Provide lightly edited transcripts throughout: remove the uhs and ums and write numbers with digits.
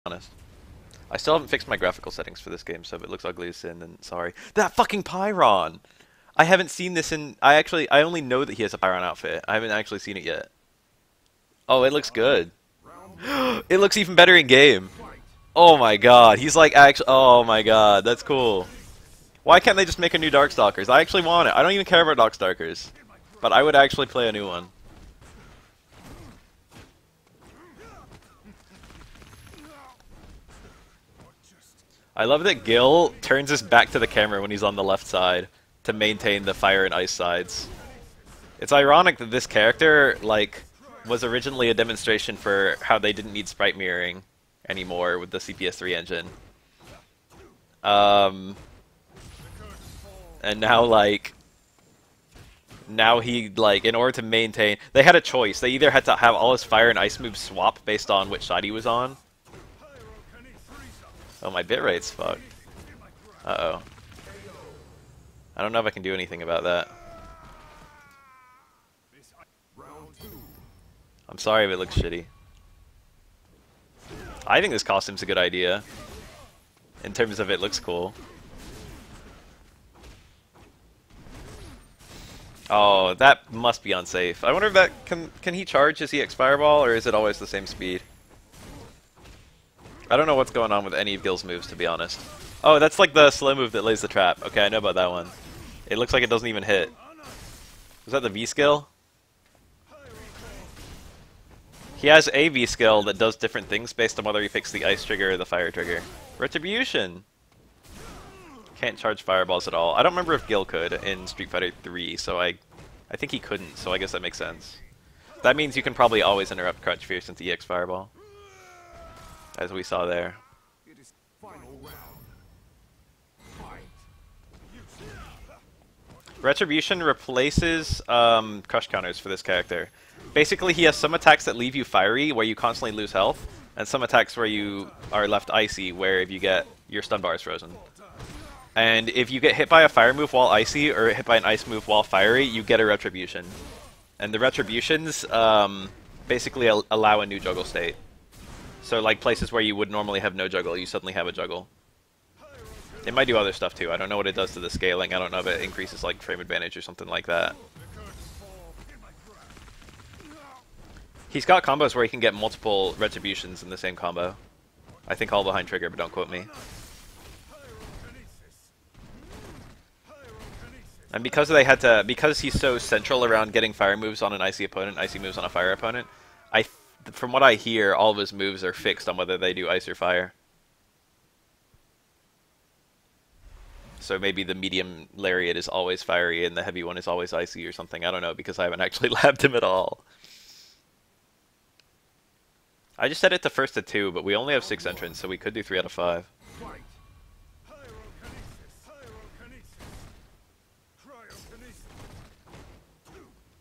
honest. I still haven't fixed my graphical settings for this game, so if it looks ugly as sin, then sorry. That fucking Pyron! I haven't seen this in... I only know that he has a Pyron outfit. I haven't actually seen it yet. Oh, it looks good. It looks even better in game. Oh my god, he's like actually... Oh my god, that's cool. Why can't they just make a new Darkstalkers? I actually want it. I don't even care about Darkstalkers. But I would actually play a new one. I love that Gill turns his back to the camera when he's on the left side to maintain the fire and ice sides. It's ironic that this character, like, was originally a demonstration for how they didn't need sprite mirroring anymore with the CPS3 engine. And now, like, in order to maintain, they had a choice. They either had to have all his fire and ice moves swap based on which side he was on. Oh, my bitrate's fucked. Uh-oh. I don't know if I can do anything about that. I'm sorry if it looks shitty. I think this costume's a good idea. In terms of it looks cool. Oh, that must be unsafe. I wonder if that... Can he charge his EX Fireball, or is it always the same speed? I don't know what's going on with any of Gill's moves, to be honest. Oh, that's like the slow move that lays the trap. Okay, I know about that one. It looks like it doesn't even hit. Is that the V skill? He has a V skill that does different things based on whether he picks the ice trigger or the fire trigger. Retribution! Can't charge fireballs at all. I don't remember if Gill could in Street Fighter 3, so I think he couldn't, so I guess that makes sense. That means you can probably always interrupt Crutch Fierce into EX Fireball. As we saw there. Retribution replaces crush counters for this character. Basically, he has some attacks that leave you fiery, where you constantly lose health, and some attacks where you are left icy, where if you get your stun bar is frozen. And if you get hit by a fire move while icy, or hit by an ice move while fiery, you get a retribution. And the retributions basically allow a new juggle state. So like places where you would normally have no juggle, you suddenly have a juggle. It might do other stuff too. I don't know what it does to the scaling. I don't know if it increases like frame advantage or something like that. He's got combos where he can get multiple retributions in the same combo. I think all behind trigger, but don't quote me. And because because he's so central around getting fire moves on an icy opponent, icy moves on a fire opponent, from what I hear, all of his moves are fixed on whether they do ice or fire. So maybe the medium lariat is always fiery and the heavy one is always icy or something. I don't know because I haven't actually labbed him at all. I just set it to first to 2, but we only have 6 entrants, so we could do 3 out of 5.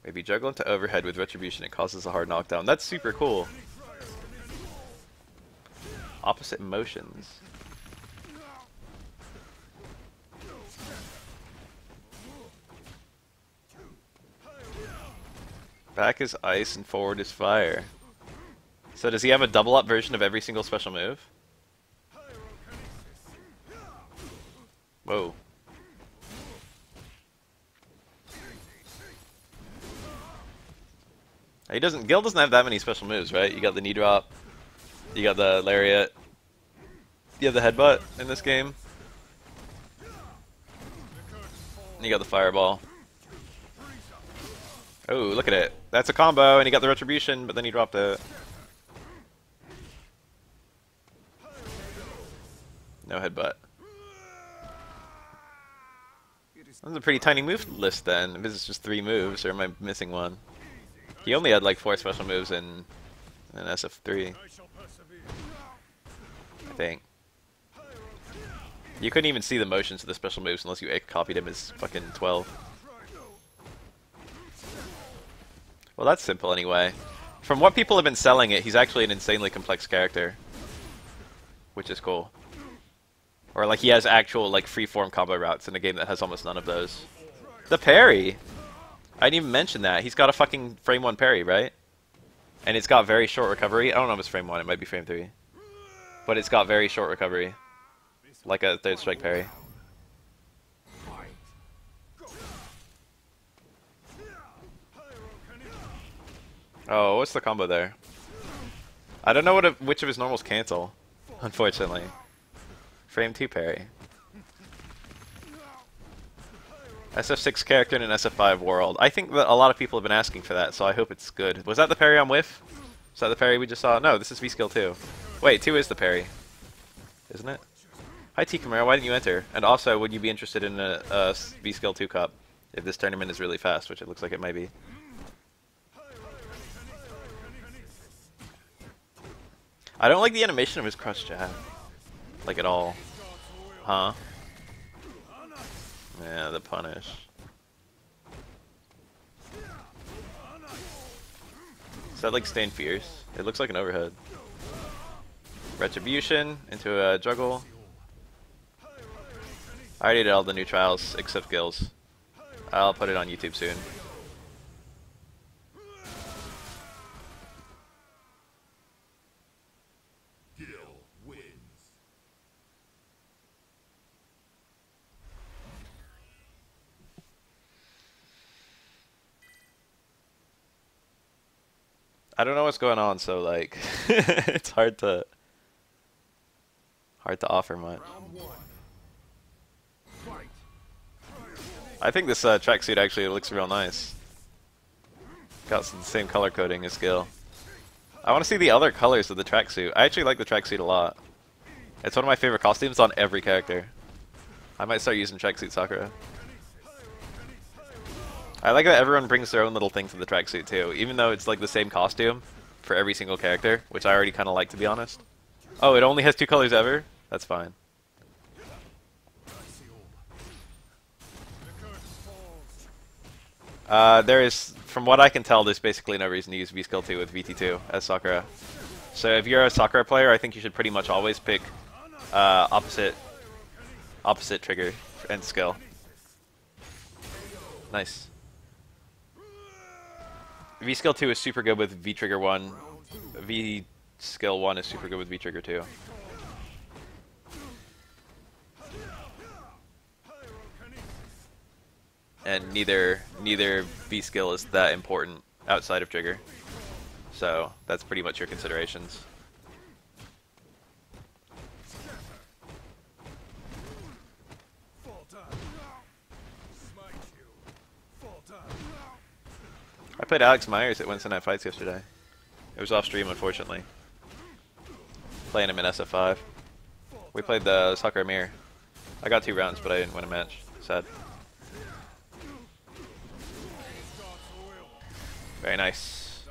Maybe juggle into overhead with retribution, it causes a hard knockdown. That's super cool. Opposite motions. Back is ice and forward is fire. So does he have a double up version of every single special move? Whoa. Gill doesn't have that many special moves, right? You got the knee drop, you got the lariat, you have the headbutt in this game, and you got the fireball. Oh, look at it. That's a combo, and he got the retribution, but then he dropped it. No headbutt. That's a pretty tiny move list then, if this is just 3 moves, or am I missing one? He only had like 4 special moves in SF3. I think. You couldn't even see the motions of the special moves unless you copied him as fucking 12. Well, that's simple anyway. From what people have been selling it, he's actually an insanely complex character. Which is cool. Or like he has actual like free-form combo routes in a game that has almost none of those. The parry! I didn't even mention that. He's got a fucking frame 1 parry, right? And it's got very short recovery. I don't know if it's frame 1, it might be frame 3. but it's got very short recovery, like a third strike parry. Oh, what's the combo there? I don't know which of his normals cancel, unfortunately. Frame 2 parry. SF6 character in an SF5 world. I think that a lot of people have been asking for that, so I hope it's good. Was that the parry on Whiff? Is that the parry we just saw? No, this is V-Skill 2. Wait, 2 is the parry. Isn't it? Hi T Camara, why didn't you enter? And also, would you be interested in a V-Skill 2 Cup if this tournament is really fast, which it looks like it might be. I don't like the animation of his crush jab. Like at all. Huh? Yeah, the punish. Is that like Staying Fierce? It looks like an overhead. Retribution into a juggle. I already did all the new trials except Gill's. I'll put it on YouTube soon. Gill wins. I don't know what's going on, so like it's hard to offer much. I think this tracksuit actually looks real nice. Got the same color coding as Gill. I want to see the other colors of the tracksuit. I actually like the tracksuit a lot. It's one of my favorite costumes on every character. I might start using tracksuit Sakura. I like that everyone brings their own little thing to the tracksuit too, even though it's like the same costume for every single character, which I already kind of like, to be honest. Oh, it only has 2 colors ever? That's fine. There is, from what I can tell, there's basically no reason to use V-Skill 2 with VT2 as Sakura. So if you're a Sakura player, I think you should pretty much always pick opposite trigger and skill. Nice. V-Skill 2 is super good with V-Trigger 1. V-Skill 1 is super good with V-Trigger 2. And neither V-Skill is that important outside of trigger. So that's pretty much your considerations. I played Alex Myers at Wednesday Night Fights yesterday. It was off stream, unfortunately. Playing him in SF5. We played the Sakura Mirror. I got 2 rounds, but I didn't win a match. Sad. Very nice.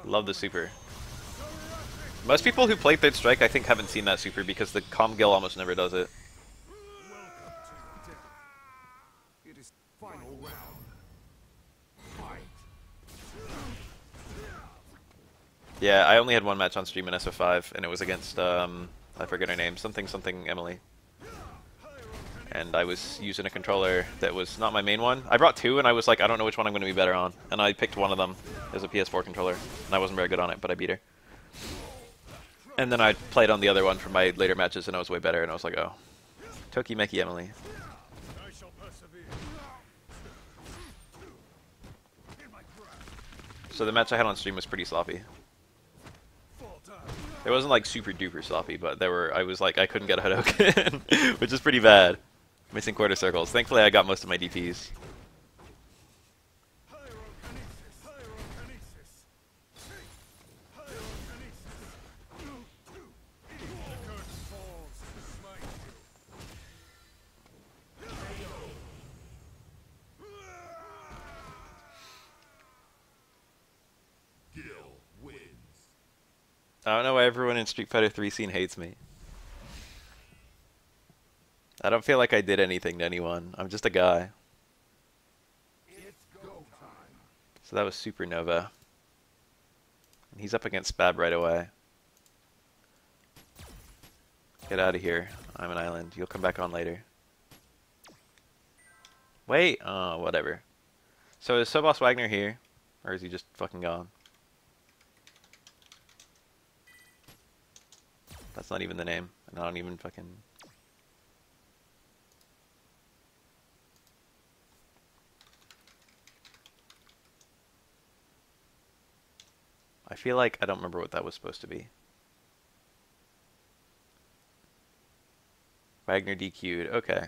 Love the super. Most people who play Third Strike, I think, haven't seen that super because the Calm Gill almost never does it. Yeah, I only had 1 match on stream in SF5, and it was against, I forget her name, something Emily. And I was using a controller that was not my main one. I brought 2, and I was like, I don't know which one I'm going to be better on. And I picked one of them as a PS4 controller, and I wasn't very good on it, but I beat her. And then I played on the other one for my later matches, and I was way better, and I was like, oh. Tokimeki Emily. So the match I had on stream was pretty sloppy. It wasn't like super duper sloppy, but I was like, I couldn't get a Hadouken, which is pretty bad. Missing quarter circles. Thankfully, I got most of my DPs. I don't know why everyone in Street Fighter 3 scene hates me. I don't feel like I did anything to anyone. I'm just a guy. So that was Supernova. And he's up against Spab right away. Get out of here. I'm an island. You'll come back on later. Wait! Oh, whatever. So is Sobos Wagner here? Or is he just fucking gone? That's not even the name. And I don't even fucking... I feel like I don't remember what that was supposed to be. Wagner DQ'd. Okay.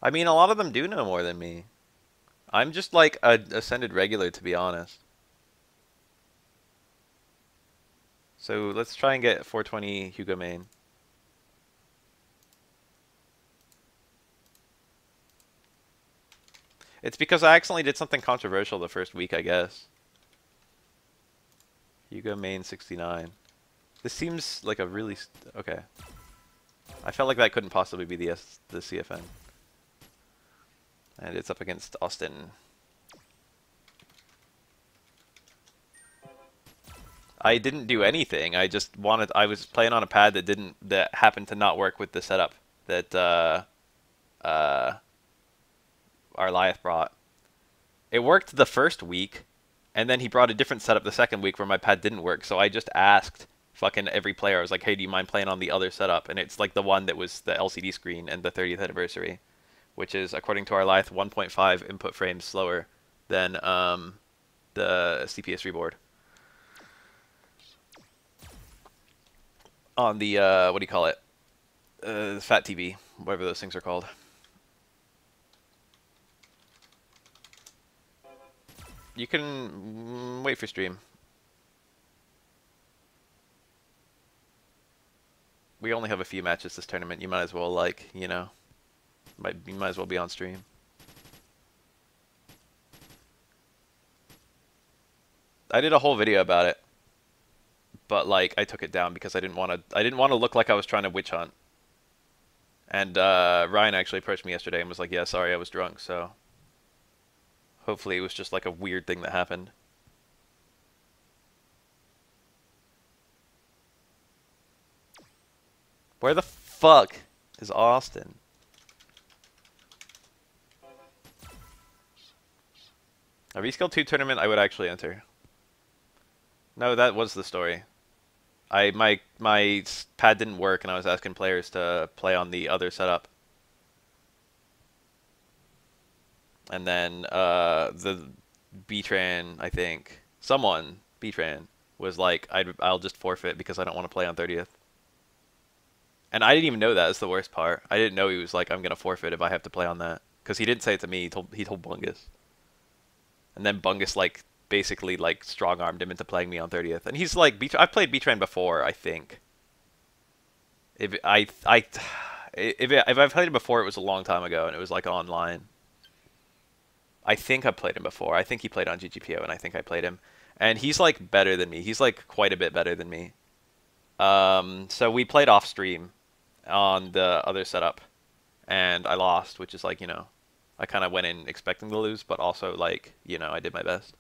I mean, a lot of them do know more than me. I'm just like a ascended regular, to be honest. So let's try and get 420 Hugo main. It's because I accidentally did something controversial the first week, I guess. Hugo main 69. This seems like a really... okay. I felt like that couldn't possibly be the CFN. And it's up against Austin. I didn't do anything. I just wanted... I was playing on a pad that happened to not work with the setup that our Lyeth brought. It worked the first week, and then he brought a different setup the second week where my pad didn't work. So I just asked fucking every player. I was like, hey, do you mind playing on the other setup? And it's like the one that was the LCD screen and the 30th anniversary, which is, according to our Lyeth, 1.5 input frames slower than the CPS3 board. On the, what do you call it? Fat TV, whatever those things are called. You can wait for stream. We only have a few matches this tournament. You might as well, like, you know, you might as well be on stream. I did a whole video about it, but like I took it down because I didn't want to look like I was trying to witch hunt. And Ryan actually approached me yesterday and was like, "Yeah, sorry, I was drunk." So hopefully it was just like a weird thing that happened. Where the fuck is Austin? A Reskill 2 tournament I would actually enter. No, that was the story. My pad didn't work and I was asking players to play on the other setup. And then the B-Tran, I think, someone, B-Tran, was like, I'll just forfeit because I don't want to play on 30th. And I didn't even know that. That's the worst part. I didn't know he was like, I'm going to forfeit if I have to play on that. Because he didn't say it to me. He told Bungus. And then Bungus, like, basically, like, strong-armed him into playing me on 30th. And he's like, I've played B-Tran before, I think. If I've played him before, it was a long time ago, and it was, like, online. I think I played him before. I think he played on GGPO, and I think I played him. And he's, like, better than me. He's, like, quite a bit better than me. So we played off-stream on the other setup, and I lost, which is, like, you know, I kind of went in expecting to lose, but also, like, you know, I did my best.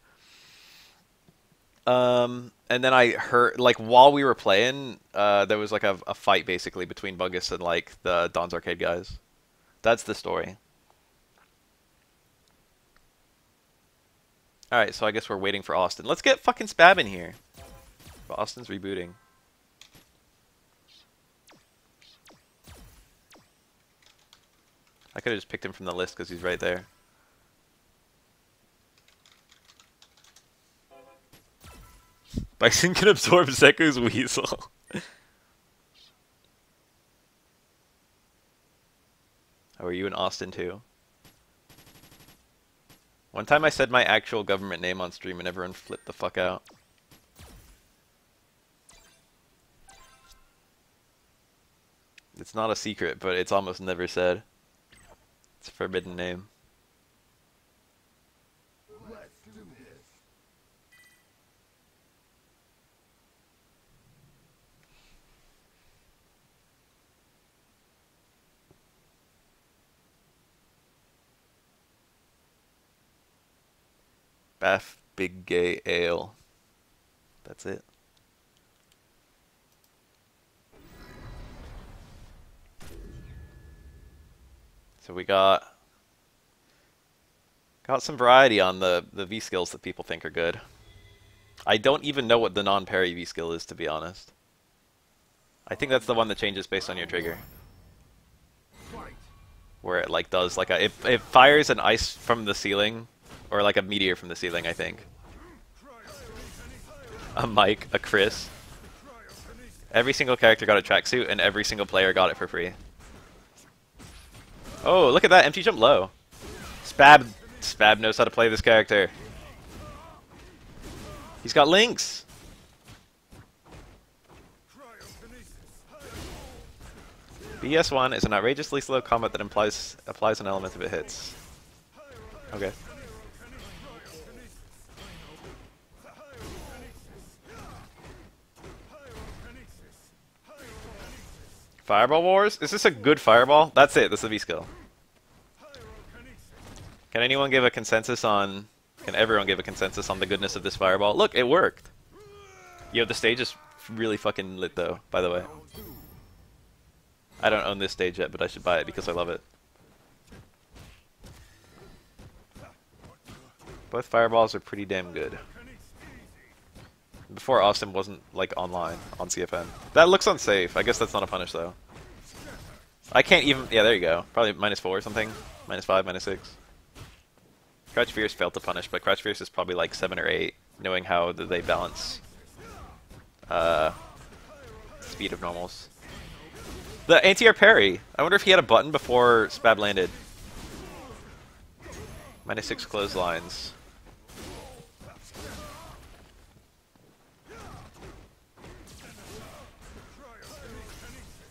And then I heard, like, while we were playing, there was, like, a fight, basically, between Bungus and, like, the Don's Arcade guys. That's the story. Alright, so I guess we're waiting for Austin. Let's get fucking Spab in here. But Austin's rebooting. I could have just picked him from the list because he's right there. Bison can absorb Zeku's Weasel. Oh, are you in Austin too? One time I said my actual government name on stream and everyone flipped the fuck out. It's not a secret, but it's almost never said. It's a forbidden name. Bath Big Gay Ale. That's it. So we got some variety on the V skills that people think are good. I don't even know what the non-parry V skill is, to be honest. I think that's the one that changes based on your trigger. Where it like does like a it fires an ice from the ceiling, or like a meteor from the ceiling, I think. A Mike, a Chris. Every single character got a tracksuit, and every single player got it for free. Oh, look at that empty jump low. Spab knows how to play this character. He's got links. BS1 is an outrageously slow combat that applies an element if it hits. Okay. Fireball Wars? Is this a good fireball? That's it, that's the V skill. Can anyone give a consensus on... Can everyone give a consensus on the goodness of this fireball? Look, it worked! Yo, the stage is really fucking lit though, by the way. I don't own this stage yet, but I should buy it because I love it. Both fireballs are pretty damn good. Before Austin wasn't, like, online on CFN. That looks unsafe. I guess that's not a punish, though. I can't even... Yeah, there you go. Probably -4 or something. -5, -6. Crouch Fierce failed to punish, but Crouch Fierce is probably, like, 7 or 8, knowing how they balance speed of normals. The anti-air parry! I wonder if he had a button before Spab landed. -6 clotheslines.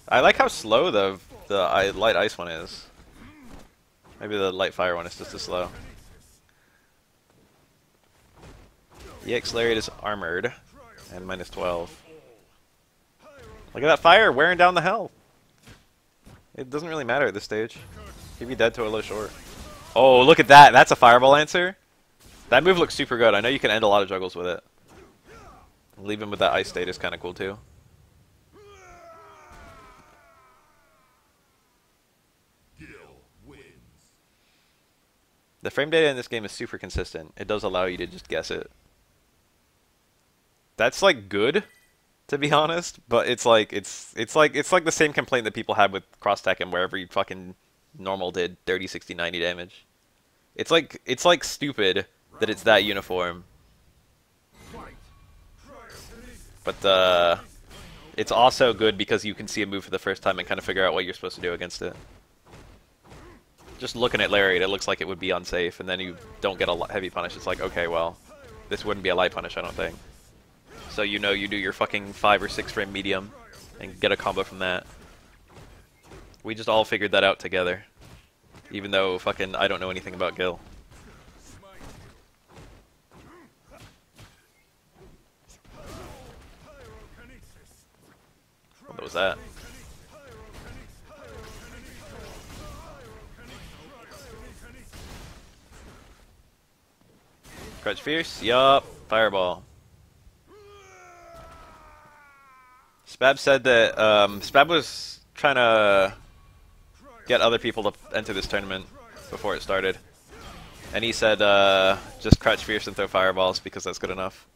I like how slow the light ice one is. Maybe the light fire one is just as slow. EX Lariat is armored and -12. Look at that fire wearing down the health. It doesn't really matter at this stage. He'd be dead to a low short. Oh, look at that! That's a fireball answer. That move looks super good. I know you can end a lot of juggles with it. Leave him with that ice state is kind of cool too. The frame data in this game is super consistent. It does allow you to just guess it. That's like good, to be honest, but it's like the same complaint that people had with Cross Tekken, where every fucking normal did 30, 60, 90 damage. It's like stupid that it's that uniform. But it's also good because you can see a move for the first time and kind of figure out what you're supposed to do against it. Just looking at Lariat, it looks like it would be unsafe, and then you don't get a heavy punish. It's like, okay, well, this wouldn't be a light punish, I don't think. So you know you do your fucking 5 or 6 frame medium and get a combo from that. We just all figured that out together. Even though fucking I don't know anything about Gill. What was that? Crouch Fierce? Yup. Fireball. Spab said that Spab was trying to get other people to enter this tournament before it started. And he said just Crouch Fierce and throw fireballs because that's good enough.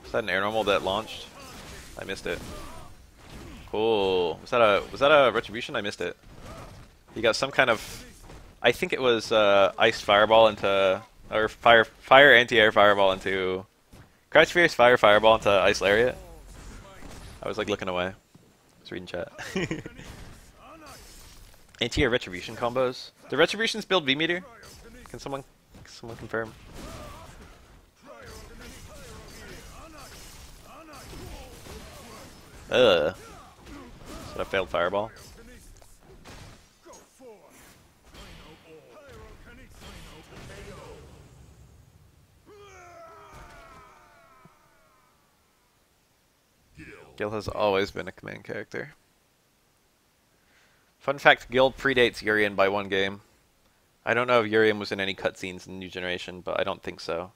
Was that an air normal that launched? I missed it. Cool. Was that a retribution? I missed it. He got some kind of... I think it was ice fireball into... Or fire anti-air fireball into... Crouch Fierce fire fireball into ice lariat. I was like looking away. I was reading chat. Anti-air retribution combos. Do retributions build V-meter? Can someone confirm? Ugh. Is that a failed fireball? Gill has always been a command character. Fun fact, Gill predates Urien by 1 game. I don't know if Urien was in any cutscenes in New Generation, but I don't think so.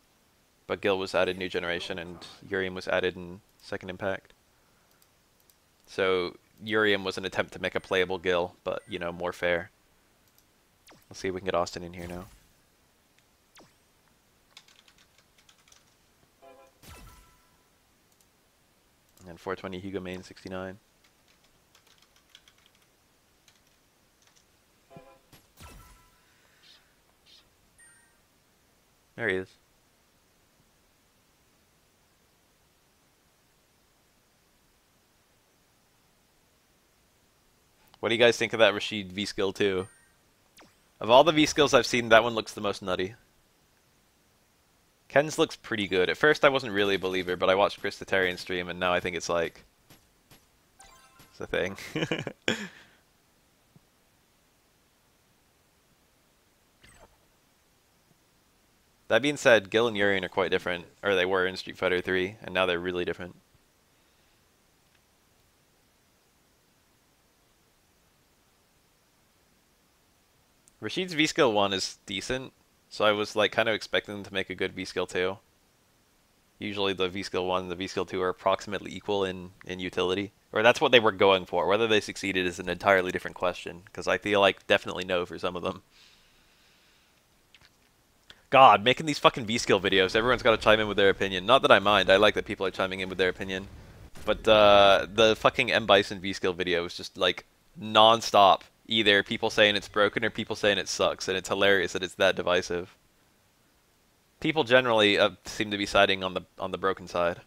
But Gill was added New Generation, and Urien was added in Second Impact. So Urien was an attempt to make a playable Gill, but, you know, more fair. Let's see if we can get Austin in here now. And 420 Hugo main 69. There he is. What do you guys think of that Rashid V-Skill 2? Of all the V-Skills I've seen, that one looks the most nutty. Ken's looks pretty good. At first I wasn't really a believer, but I watched Chris Tatarian stream, and now I think it's like... it's a thing. That being said, Gill and Urien are quite different. Or they were in Street Fighter 3, and now they're really different. Rashid's V-Skill 1 is decent, so I was like kind of expecting them to make a good V-Skill 2. Usually the V-Skill 1 and the V-Skill 2 are approximately equal in utility. Or that's what they were going for. Whether they succeeded is an entirely different question, because I feel like definitely no for some of them. God, making these fucking V-Skill videos, everyone's got to chime in with their opinion. Not that I mind, I like that people are chiming in with their opinion. But the fucking M. Bison V-Skill video is just like non-stop. Either people saying it's broken or people saying it sucks, and it's hilarious that it's that divisive. People generally seem to be siding on the broken side.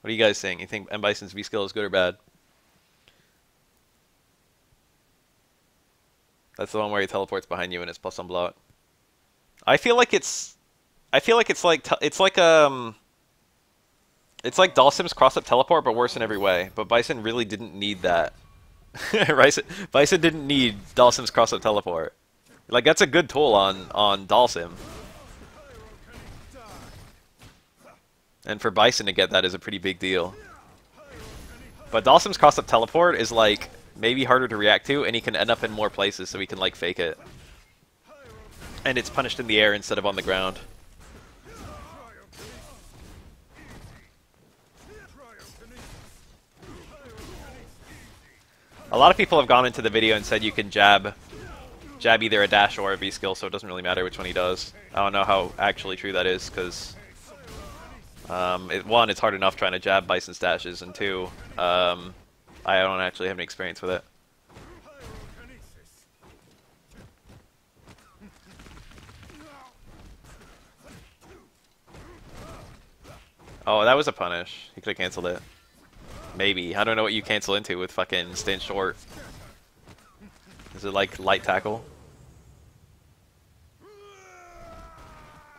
What are you guys saying? You think M. Bison's V-Skill is good or bad? That's the one where he teleports behind you and it's plus on block. I feel like it's like Dhalsim's cross-up teleport, but worse in every way. But Bison really didn't need that. Bison didn't need Dhalsim's cross-up teleport. Like, that's a good tool on Dhalsim. And for Bison to get that is a pretty big deal. But Dhalsim's cross-up teleport is, like, maybe harder to react to, and he can end up in more places so he can, like, fake it. And it's punished in the air instead of on the ground. A lot of people have gone into the video and said you can jab either a dash or a V-Skill, so it doesn't really matter which one he does. I don't know how actually true that is, because one, it's hard enough trying to jab Bison's dashes, and two, I don't actually have any experience with it. Oh, that was a punish. He could have canceled it. Maybe. I don't know what you cancel into with fucking staying short. Is it like light tackle?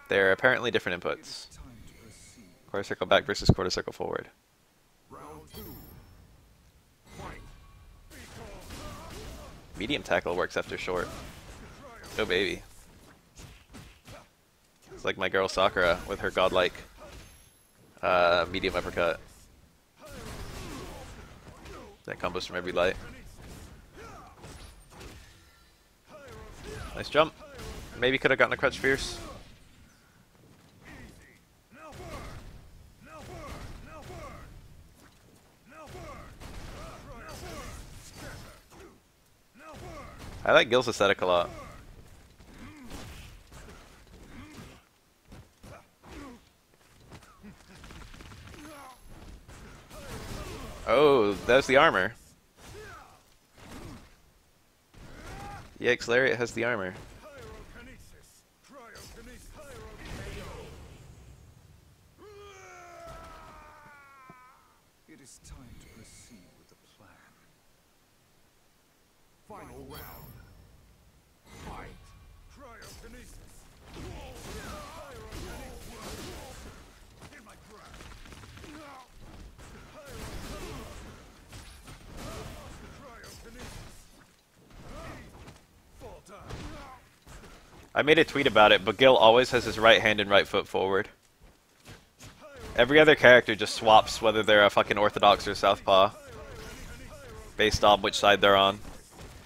They're apparently different inputs. Quarter circle back versus quarter circle forward. Medium tackle works after short. Oh baby. It's like my girl Sakura with her godlike medium uppercut. That combos from every light. Nice jump. Maybe could have gotten a crutch fierce. I like Gill's aesthetic a lot. Oh, that's the armor. Yikes, Lariat has the armor. It is time to proceed with the plan. Final round. Fight. I made a tweet about it, but Gill always has his right hand and right foot forward. Every other character just swaps whether they're a fucking orthodox or southpaw based on which side they're on.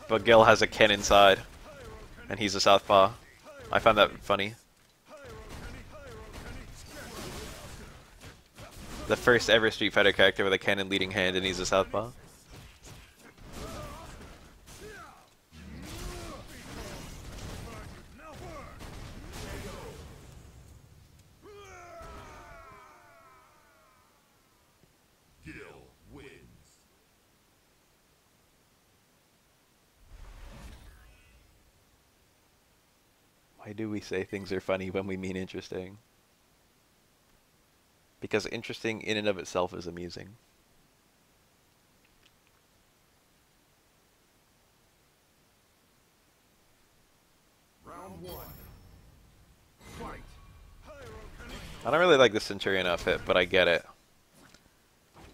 But Gill has a Ken inside, and he's a southpaw. I found that funny. The first ever Street Fighter character with a Ken in leading hand, and he's a southpaw. Why do we say things are funny when we mean interesting? Because interesting in and of itself is amusing. Round one. Fight. I don't really like the Centurion outfit, but I get it.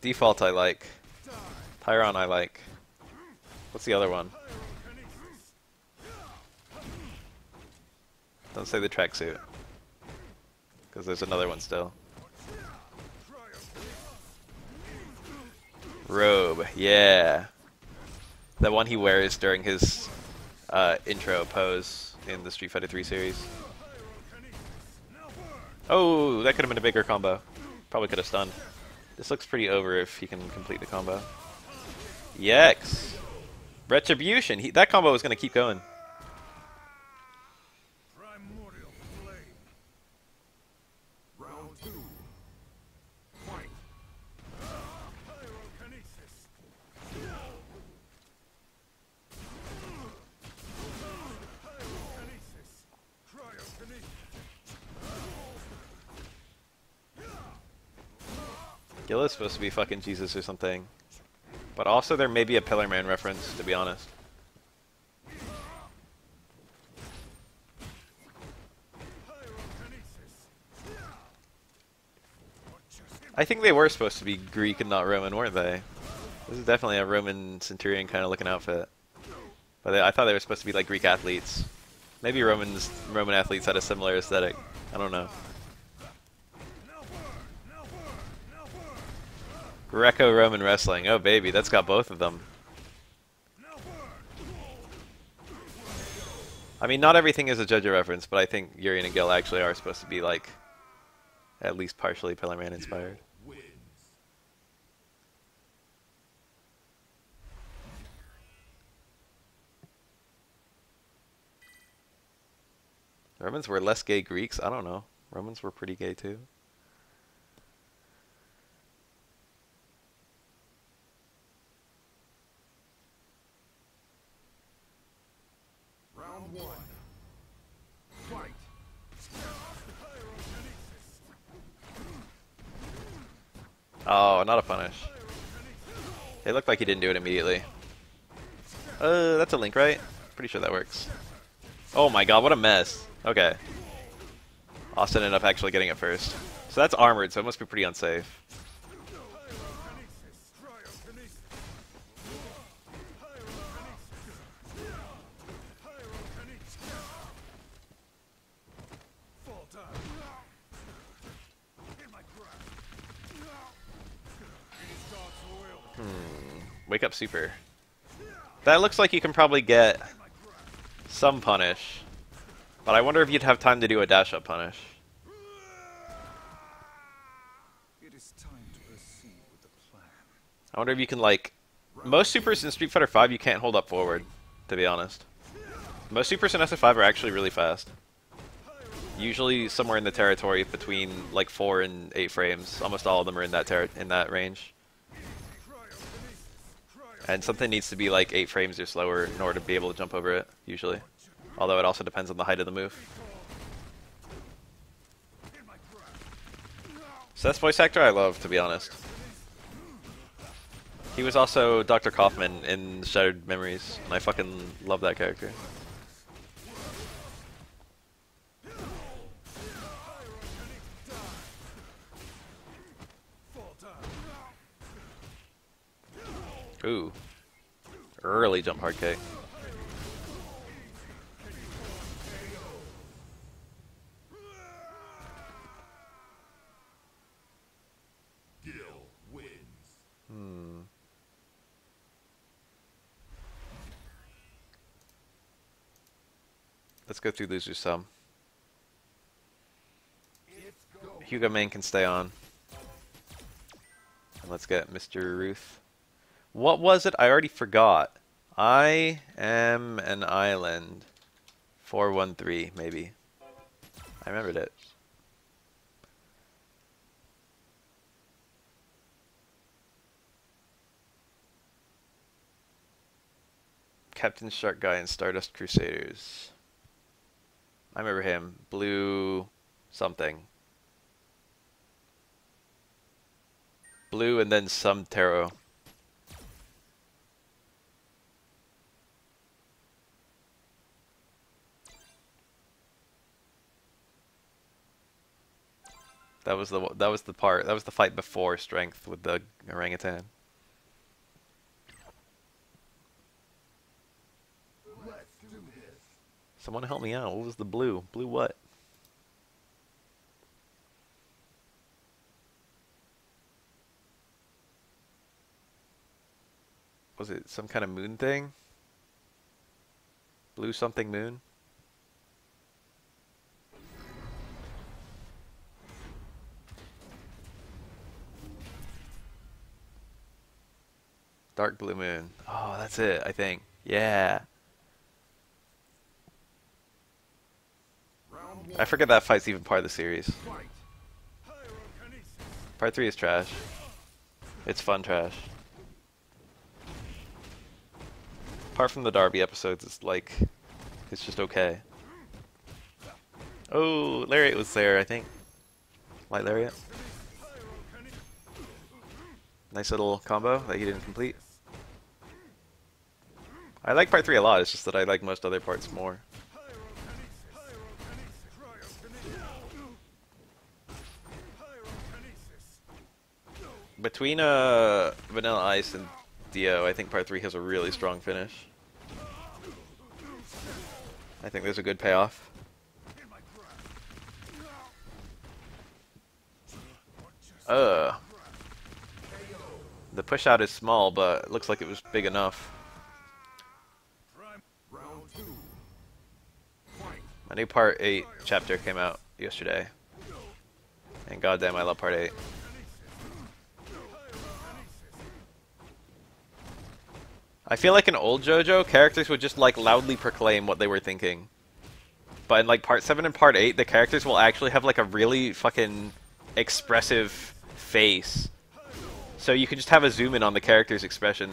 Default I like. Tyron I like. What's the other one? Don't say the tracksuit. Because there's another one still. Robe, yeah. The one he wears during his intro pose in the Street Fighter 3 series. Oh, that could have been a bigger combo. Probably could have stunned. This looks pretty over if he can complete the combo. Yex! Retribution! That combo was going to keep going. Primordial flame. Round two. Fight. Pyrokinesis. Pyrokinesis. Cryokinesis. Gill is supposed to be fucking Jesus or something. But also there may be a Pillar Man reference, to be honest. I think they were supposed to be Greek and not Roman, weren't they? This is definitely a Roman centurion kind of looking outfit. But I thought they were supposed to be like Greek athletes. Maybe Roman athletes had a similar aesthetic. I don't know. Greco-Roman wrestling. Oh baby, that's got both of them. I mean, not everything is a JoJo reference, but I think Urien and Gill actually are supposed to be like at least partially Pillar Man inspired. Romans were less gay Greeks? I don't know. Romans were pretty gay too. Round one. Fight. Oh, not a punish. It looked like he didn't do it immediately. That's a link, right? Pretty sure that works. Oh my god, what a mess. Okay. Austin ended up actually getting it first. So that's armored, so it must be pretty unsafe. Wake up super. That looks like you can probably get some punish. But I wonder if you'd have time to do a dash up punish. It is time to proceed with the plan. I wonder if you can like most supers in Street Fighter 5 you can't hold up forward, to be honest. Most supers in SF5 are actually really fast. Usually somewhere in the territory between like 4 and 8 frames. Almost all of them are in that range. And something needs to be like 8 frames or slower in order to be able to jump over it, usually. Although it also depends on the height of the move. Seth's voice actor I love, to be honest. He was also Dr. Kaufman in Shattered Memories, and I fucking love that character. Ooh. Early jump hard kick. Gill wins. Let's go through loser sum. Hugo Main can stay on. And let's get Mr. Ruth. What was it? I already forgot. I am an island. 413, maybe. I remembered it. Captain Shark Guy and Stardust Crusaders. I remember him. Blue something. Blue and then some tarot. That was the fight before strength with the orangutan. Someone help me out. What was the blue? Blue what? Was it some kind of moon thing? Blue something moon? Dark blue moon. Oh, that's it, I think. Yeah. I forget that fight's even part of the series. Part 3 is trash. It's fun trash. Apart from the Derby episodes, it's like, it's just okay. Oh, Lariat was there, I think. Light Lariat. Nice little combo that he didn't complete. I like part 3 a lot, it's just that I like most other parts more. Between Vanilla Ice and Dio, I think part 3 has a really strong finish. I think there's a good payoff. The push out is small, but it looks like it was big enough. My new part 8 chapter came out yesterday. And goddamn, I love part 8. I feel like in old JoJo, characters would just like loudly proclaim what they were thinking. But in like part 7 and part 8, the characters will actually have like a really fucking expressive face. So you can just have a zoom in on the character's expression.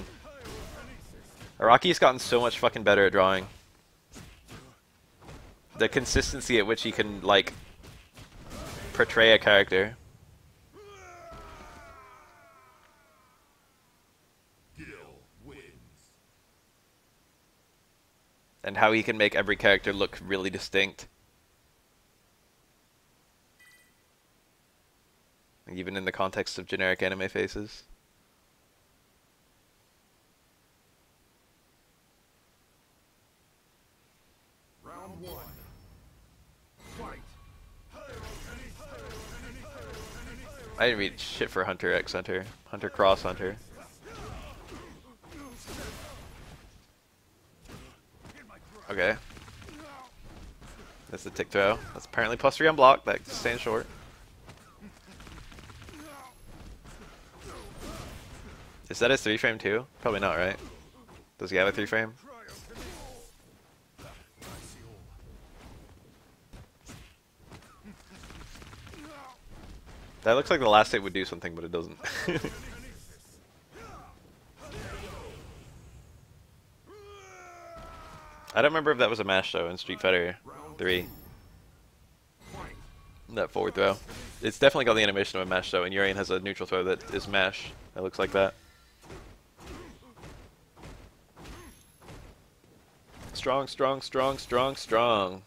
Araki's gotten so much fucking better at drawing. The consistency at which he can like portray a character. And how he can make every character look really distinct. Even in the context of generic anime faces. Round 1. Fight. I didn't read shit for Hunter x Hunter. Hunter Cross Hunter. Okay. That's the tick throw. That's apparently +3 on block. That stands short. Is that his 3-frame too? Probably not, right? Does he have a 3-frame? That looks like the last hit would do something, but it doesn't. I don't remember if that was a mash though in Street Fighter 3. That forward throw. It's definitely got the animation of a mash though, and Urian has a neutral throw that is mash. That looks like that. Strong, strong, strong, strong, strong.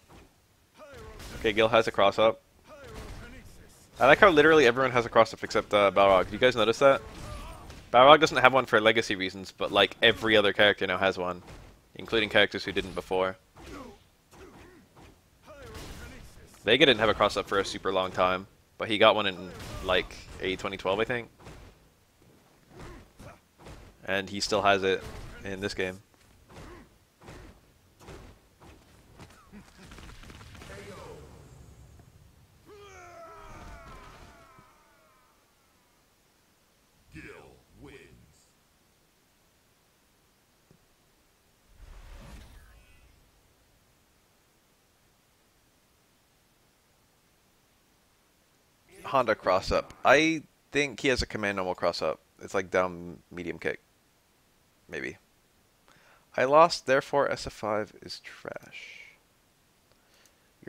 Okay, Gil has a cross up. I like how literally everyone has a cross up except Balrog. Do you guys notice that? Balrog doesn't have one for legacy reasons, but like every other character now has one. Including characters who didn't before. Vega didn't have a cross up for a super long time, but he got one in like 2012, I think. And he still has it in this game. Honda cross up. I think he has a command normal cross up. It's like down medium kick. Maybe. I lost, therefore SF5 is trash.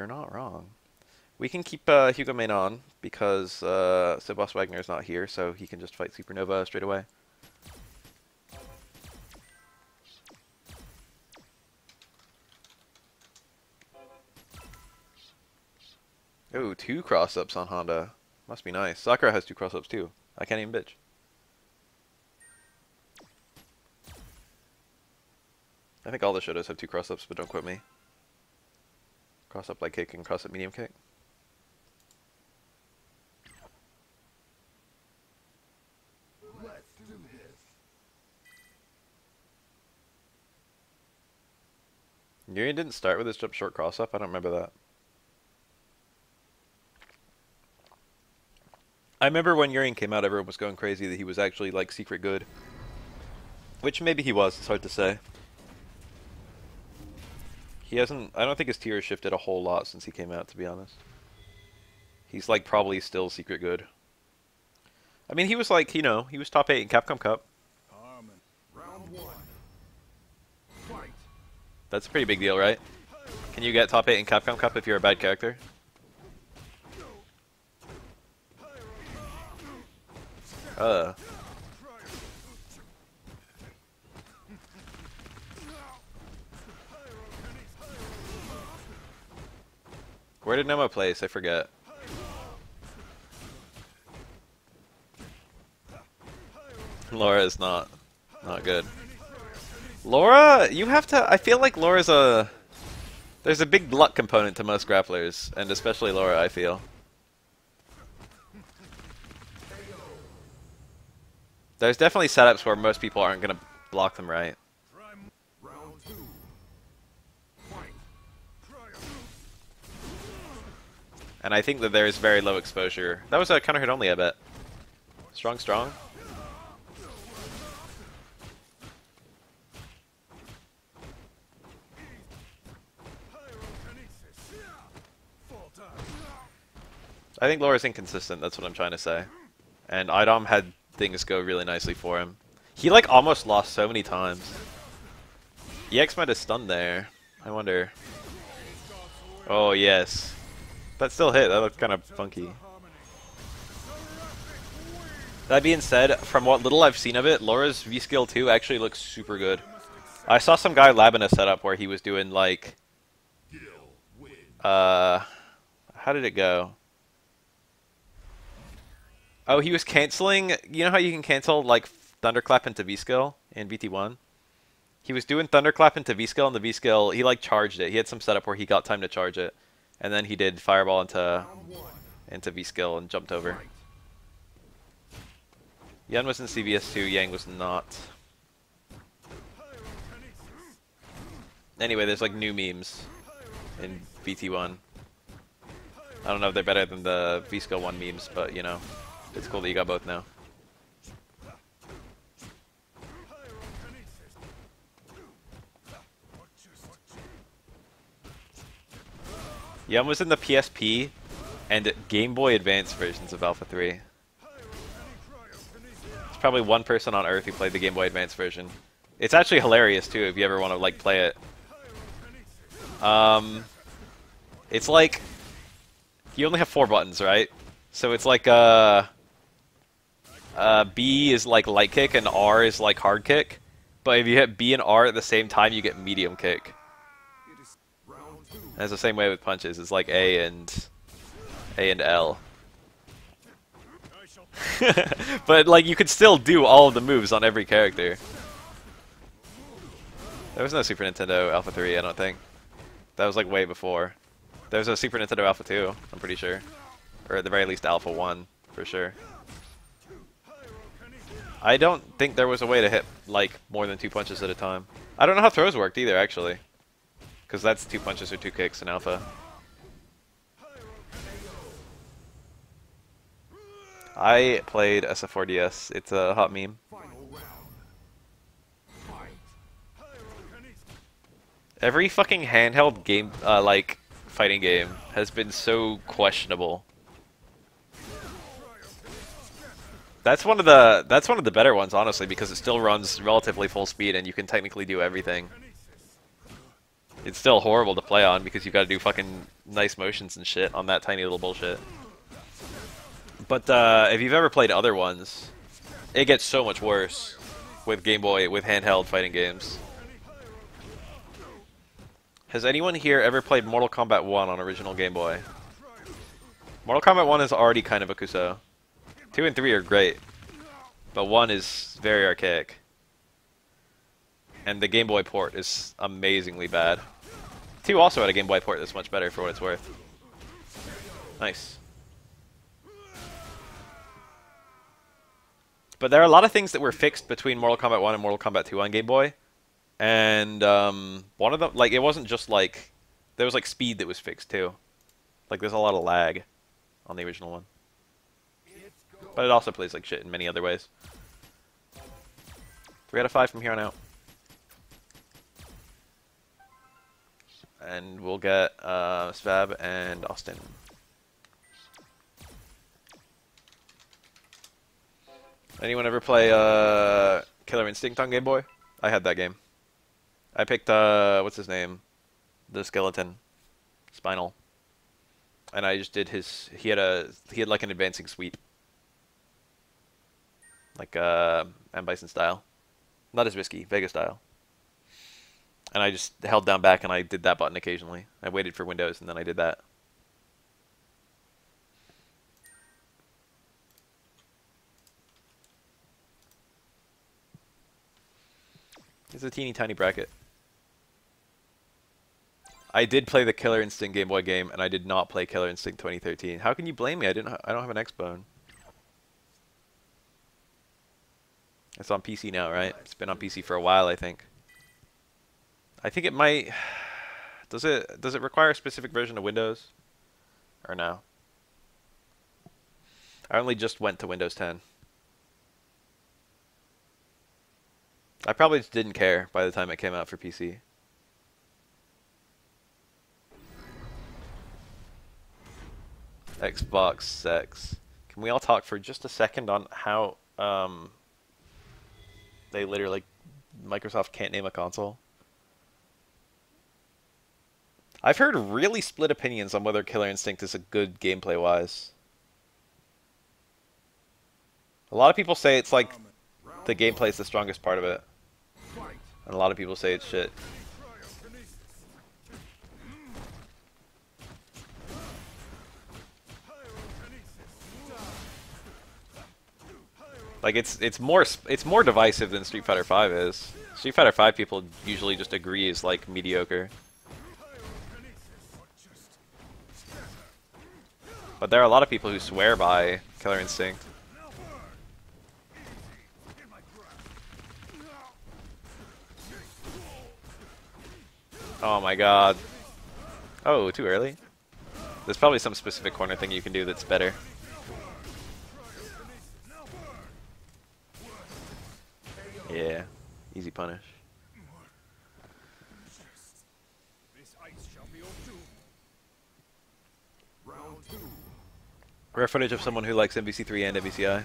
you're not wrong. We can keep Hugo Main on because Sebas Wagner's not here, so he can just fight Supernova straight away. Ooh, 2 cross-ups on Honda. Must be nice. Sakura has 2 cross-ups too. I can't even bitch. I think all the Shotos have 2 cross-ups, but don't quote me. Cross-up light kick and cross-up medium kick. Let's do this. Yuri didn't start with his jump short cross-up? I don't remember that. I remember when Urian came out, everyone was going crazy that he was actually, like, secret good. Which maybe he was, it's hard to say. He hasn't... I don't think his tier has shifted a whole lot since he came out, to be honest. He's, like, probably still secret good. I mean, he was, like, you know, he was top 8 in Capcom Cup. Round 1. Fight. That's a pretty big deal, right? Can you get top 8 in Capcom Cup if you're a bad character? Where did Nemo place? I forget. Laura is not good. Laura, you have to... I feel like Laura's a... There's a big luck component to most grapplers, and especially Laura, I feel. There's definitely setups where most people aren't going to block them right. Round 2. Fight. And I think that there's very low exposure. That was a counter hit only, I bet. Strong, strong. I think Laura's inconsistent, that's what I'm trying to say. And Idom had things go really nicely for him. He, like, almost lost so many times. EX might have stunned there. I wonder. Oh, yes. That still hit. That looked kind of funky. That being said, from what little I've seen of it, Laura's V-Skill 2 actually looks super good. I saw some guy labbing a setup where he was doing, like... how did it go? Oh, he was canceling... You know how you can cancel, like, Thunderclap into V-Skill in VT1? He was doing Thunderclap into V-Skill, and the V-Skill, he, like, charged it. He had some setup where he got time to charge it. And then he did Fireball into V-Skill and jumped over. Yan was in CVS2, Yang was not. Anyway, there's, like, new memes in VT1. I don't know if they're better than the V-Skill 1 memes, but, you know. It's cool that you got both now. Yum was in the PSP and Game Boy Advance versions of Alpha 3. There's probably one person on Earth who played the Game Boy Advance version. It's actually hilarious too if you ever want to like play it. It's like you only have 4 buttons, right? So it's like B is like light kick and R is like hard kick. But if you hit B and R at the same time, you get medium kick. And it's the same way with punches. It's like A and L. But like you could still do all of the moves on every character. There was no Super Nintendo Alpha 3, I don't think. That was like way before. There was a Super Nintendo Alpha 2, I'm pretty sure. Or at the very least Alpha 1, for sure. I don't think there was a way to hit like more than 2 punches at a time. I don't know how throws worked either, actually. Because that's 2 punches or 2 kicks in Alpha. I played SF4DS. It's a hot meme. Every fucking handheld game, like, fighting game has been so questionable. That's one of the better ones, honestly, because it still runs relatively full speed and you can technically do everything. It's still horrible to play on because you've got to do fucking nice motions and shit on that tiny little bullshit. But if you've ever played other ones, it gets so much worse with Game Boy, with handheld fighting games. Has anyone here ever played Mortal Kombat 1 on original Game Boy? Mortal Kombat 1 is already kind of a Kuso. 2 and 3 are great, but 1 is very archaic. And the Game Boy port is amazingly bad. 2 also had a Game Boy port that's much better for what it's worth. Nice. But there are a lot of things that were fixed between Mortal Kombat 1 and Mortal Kombat 2 on Game Boy. And one of them, like, it wasn't just like, there was like speed that was fixed too. Like there's a lot of lag on the original one. But it also plays like shit in many other ways. 3 out of 5 from here on out. And we'll get Svab and Austin. Anyone ever play Killer Instinct on Game Boy? I had that game. I picked what's his name? The skeleton. Spinal. And I just did his he had like an advancing sweep. Like M Bison style. Not as risky, Vega style. And I just held down back and I did that button occasionally. I waited for Windows and then I did that. It's a teeny tiny bracket. I did play the Killer Instinct Game Boy game, and I did not play Killer Instinct 2013. How can you blame me? I don't have an X-Bone. It's on PC now, right? It's been on PC for a while, I think. I think it might. Does it require a specific version of Windows, or no? I only just went to Windows 10. I probably just didn't care by the time it came out for PC. Xbox sex. Can we all talk for just a second on how they literally Microsoft can't name a console? I've heard really split opinions on whether Killer Instinct is a good gameplay wise. A lot of people say it's like the gameplay is the strongest part of it. And a lot of people say it's shit. Like it's more divisive than Street Fighter V is. Street Fighter V people usually just agree is like mediocre. But there are a lot of people who swear by Killer Instinct. Oh my god. Oh, too early? There's probably some specific corner thing you can do that's better. Yeah, easy punish. Rare footage of someone who likes MVC3 and MVCI.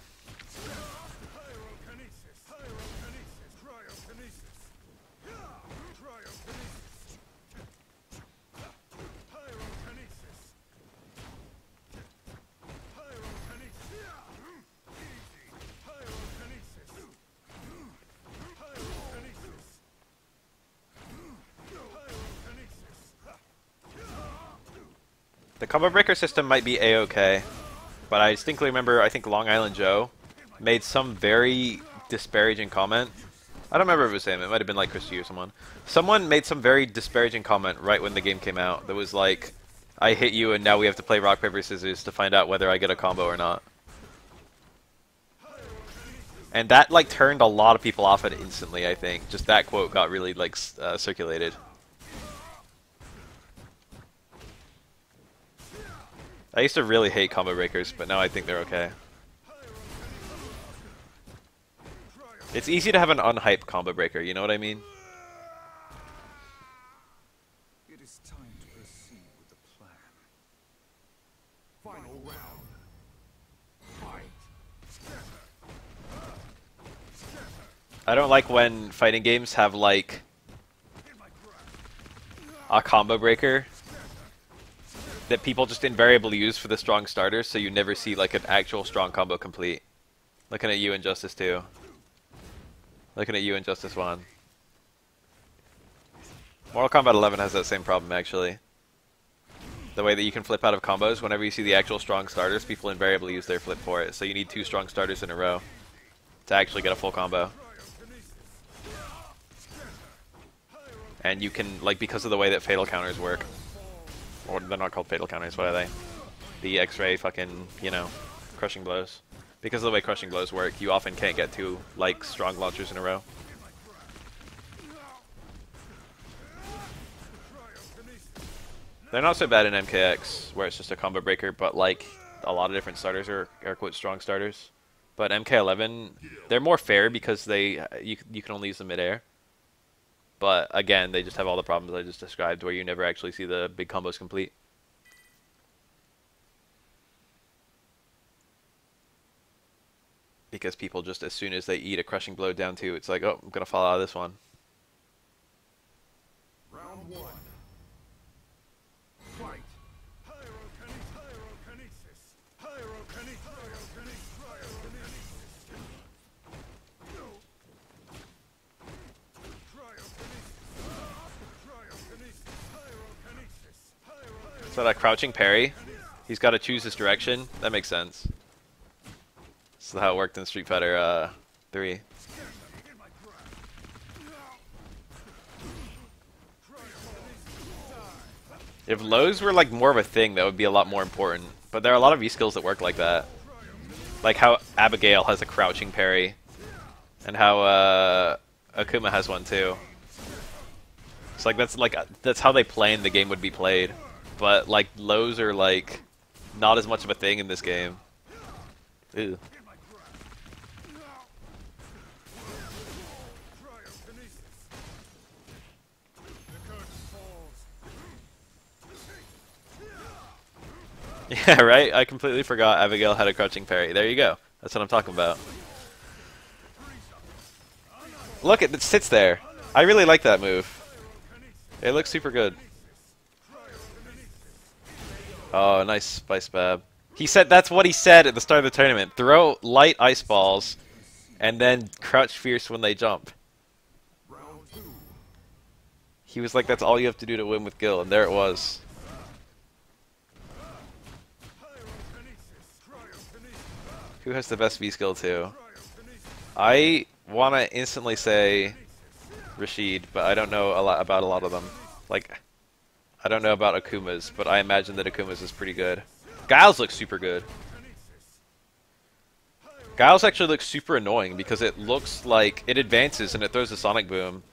The combo breaker system might be a-okay, but I distinctly remember, I think Long Island Joe made some very disparaging comment. I don't remember if it was him, it might have been like Chris G or someone. Someone made some very disparaging comment right when the game came out that was like, I hit you and now we have to play rock, paper, scissors to find out whether I get a combo or not. And that like turned a lot of people off it instantly, I think. Just that quote got really like circulated. I used to really hate combo breakers, but now I think they're okay. It's easy to have an unhyped combo breaker, you know what I mean? It is time to proceed with the plan. Final round. Fight. I don't like when fighting games have like a combo breaker that people just invariably use for the strong starters, so you never see like an actual strong combo complete. Looking at you, Injustice 2. Looking at you, Injustice 1. Mortal Kombat 11 has that same problem, actually. The way that you can flip out of combos, whenever you see the actual strong starters, people invariably use their flip for it. So you need 2 strong starters in a row to actually get a full combo. And you can, like, because of the way that fatal counters work, or they're not called fatal counters, what are they? The X-ray fucking, you know, crushing blows. Because of the way crushing blows work, you often can't get 2, like, strong launchers in a row. They're not so bad in MKX, where it's just a combo breaker, but, like, a lot of different starters are air quote strong starters. But MK11, they're more fair because you can only use them midair. But again, they just have all the problems I just described, where you never actually see the big combos complete. Because people just, as soon as they eat a crushing blow down 2, it's like, oh, I'm gonna fall out of this one. Round 1. Fight. So that crouching parry, he's got to choose his direction. That makes sense. This is how it worked in Street Fighter 3. If lows were like more of a thing, that would be a lot more important. But there are a lot of V skills that work like that. Like how Abigail has a crouching parry, and how Akuma has one too. It's like that's how they play and the game would be played. But like lows are like not as much of a thing in this game. Ew. Yeah, right? I completely forgot Abigail had a crouching parry. There you go. That's what I'm talking about. Look, it sits there. I really like that move. It looks super good. Oh, nice Spice Bab. He said that's what he said at the start of the tournament. Throw light ice balls and then crouch fierce when they jump. He was like, that's all you have to do to win with Gill, and there it was. Who has the best V skill too? I want to instantly say Rashid, but I don't know about a lot of them. Like, I don't know about Akuma's, but I imagine that Akuma's is pretty good. Guile's looks super good. Guile's actually looks super annoying because it looks like it advances and it throws a Sonic Boom.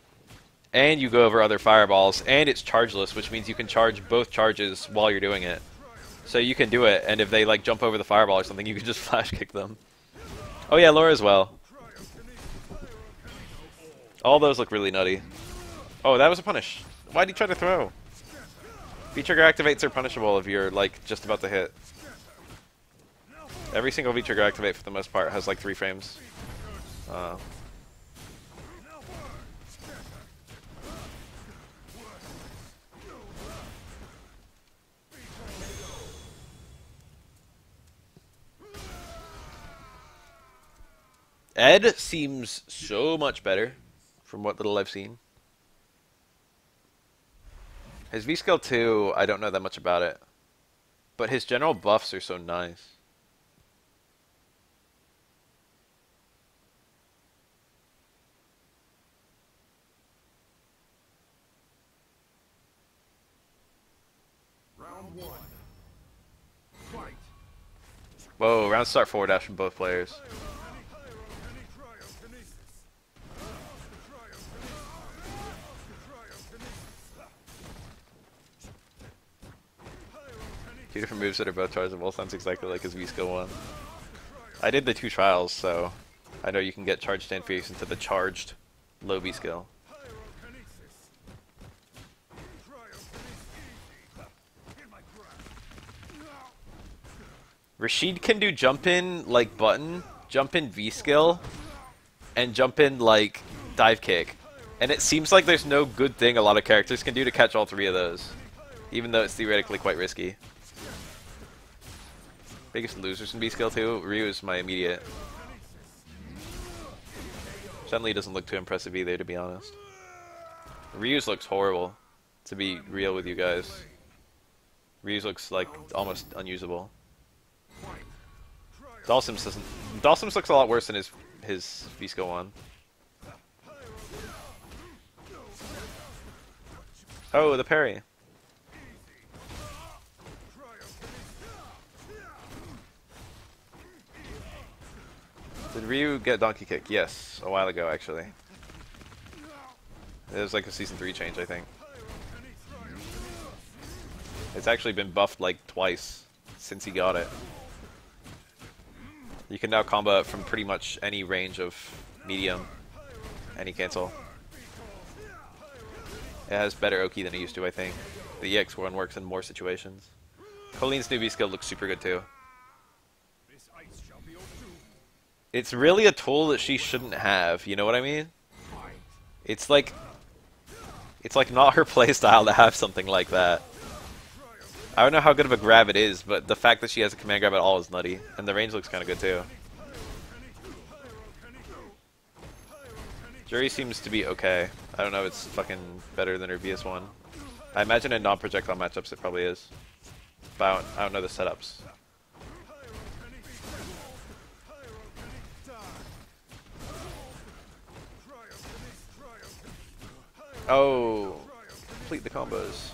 And you go over other fireballs, and it's chargeless, which means you can charge both charges while you're doing it. So you can do it, and if they like jump over the fireball or something, you can just flash kick them. Oh yeah, Laura as well. All those look really nutty. Oh, that was a punish. Why'd he try to throw? V-trigger activates are punishable if you're like just about to hit. Every single V-trigger activate for the most part has like 3 frames. Ed seems so much better from what little I've seen. His V-Skill 2, I don't know that much about it. But his general buffs are so nice. Round 1. Fight. Whoa, round start forward dash from both players. Two different moves that are both chargeable. Sounds exactly like his V-Skill 1. I did the 2 trials, so I know you can get charged stand fierce into the charged low V-Skill. Rashid can do jump in like button, jump in V-Skill, and jump in like dive kick. And it seems like there's no good thing a lot of characters can do to catch all three of those. Even though it's theoretically quite risky. Biggest losers in B-Skill 2? Ryu is my immediate. Chun-Li doesn't look too impressive either, to be honest. Ryu's looks horrible, to be real with you guys. Ryu's looks like almost unusable. Dalsim's doesn't. Dalsim's looks a lot worse than his V-Skill 1. Oh, the parry. Did Ryu get Donkey Kick? Yes, a while ago actually. It was like a Season 3 change, I think. It's actually been buffed like twice since he got it. You can now combo it from pretty much any range of medium, any cancel. It has better Oki than it used to, I think. The EX one works in more situations. Colleen's new V-Skill looks super good too. It's really a tool that she shouldn't have, you know what I mean? It's like not her playstyle to have something like that. I don't know how good of a grab it is, but the fact that she has a command grab at all is nutty. And the range looks kind of good too. Jury seems to be okay. I don't know if it's fucking better than her VS1. I imagine in non-projectile matchups it probably is. But I don't know the setups. Oh, complete the combos.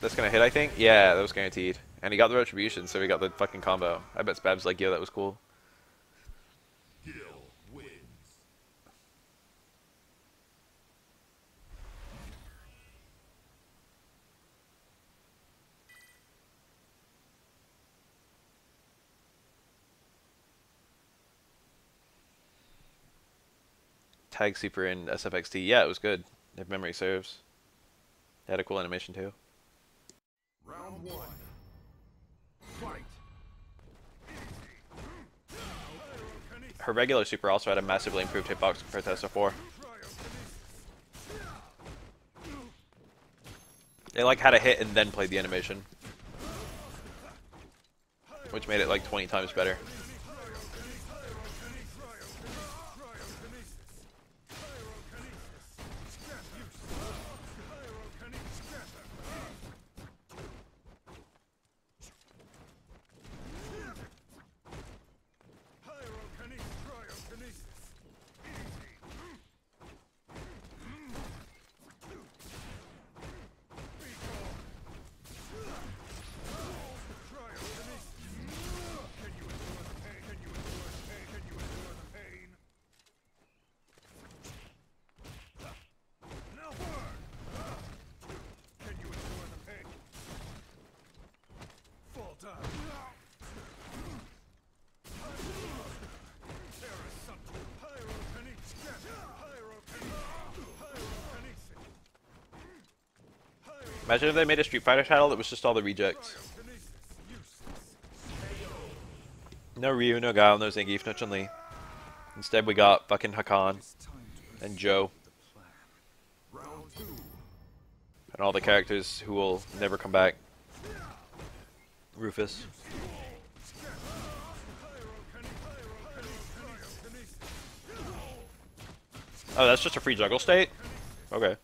That's gonna hit, I think? Yeah, that was guaranteed. And he got the retribution, so he got the fucking combo. I bet Spab's like, yo, that was cool. Tag Super in SFXT. Yeah, it was good, if memory serves. It had a cool animation too. Round one. Fight. Her regular Super also had a massively improved hitbox compared to SO4. It like had a hit and then played the animation, which made it like 20 times better. Imagine if they made a Street Fighter title that was just all the rejects. No Ryu, no Guile, no Zangief, no Chun-Li. Instead we got fucking Hakan and Joe. And all the characters who will never come back. Rufus. Oh, that's just a free juggle state? Okay.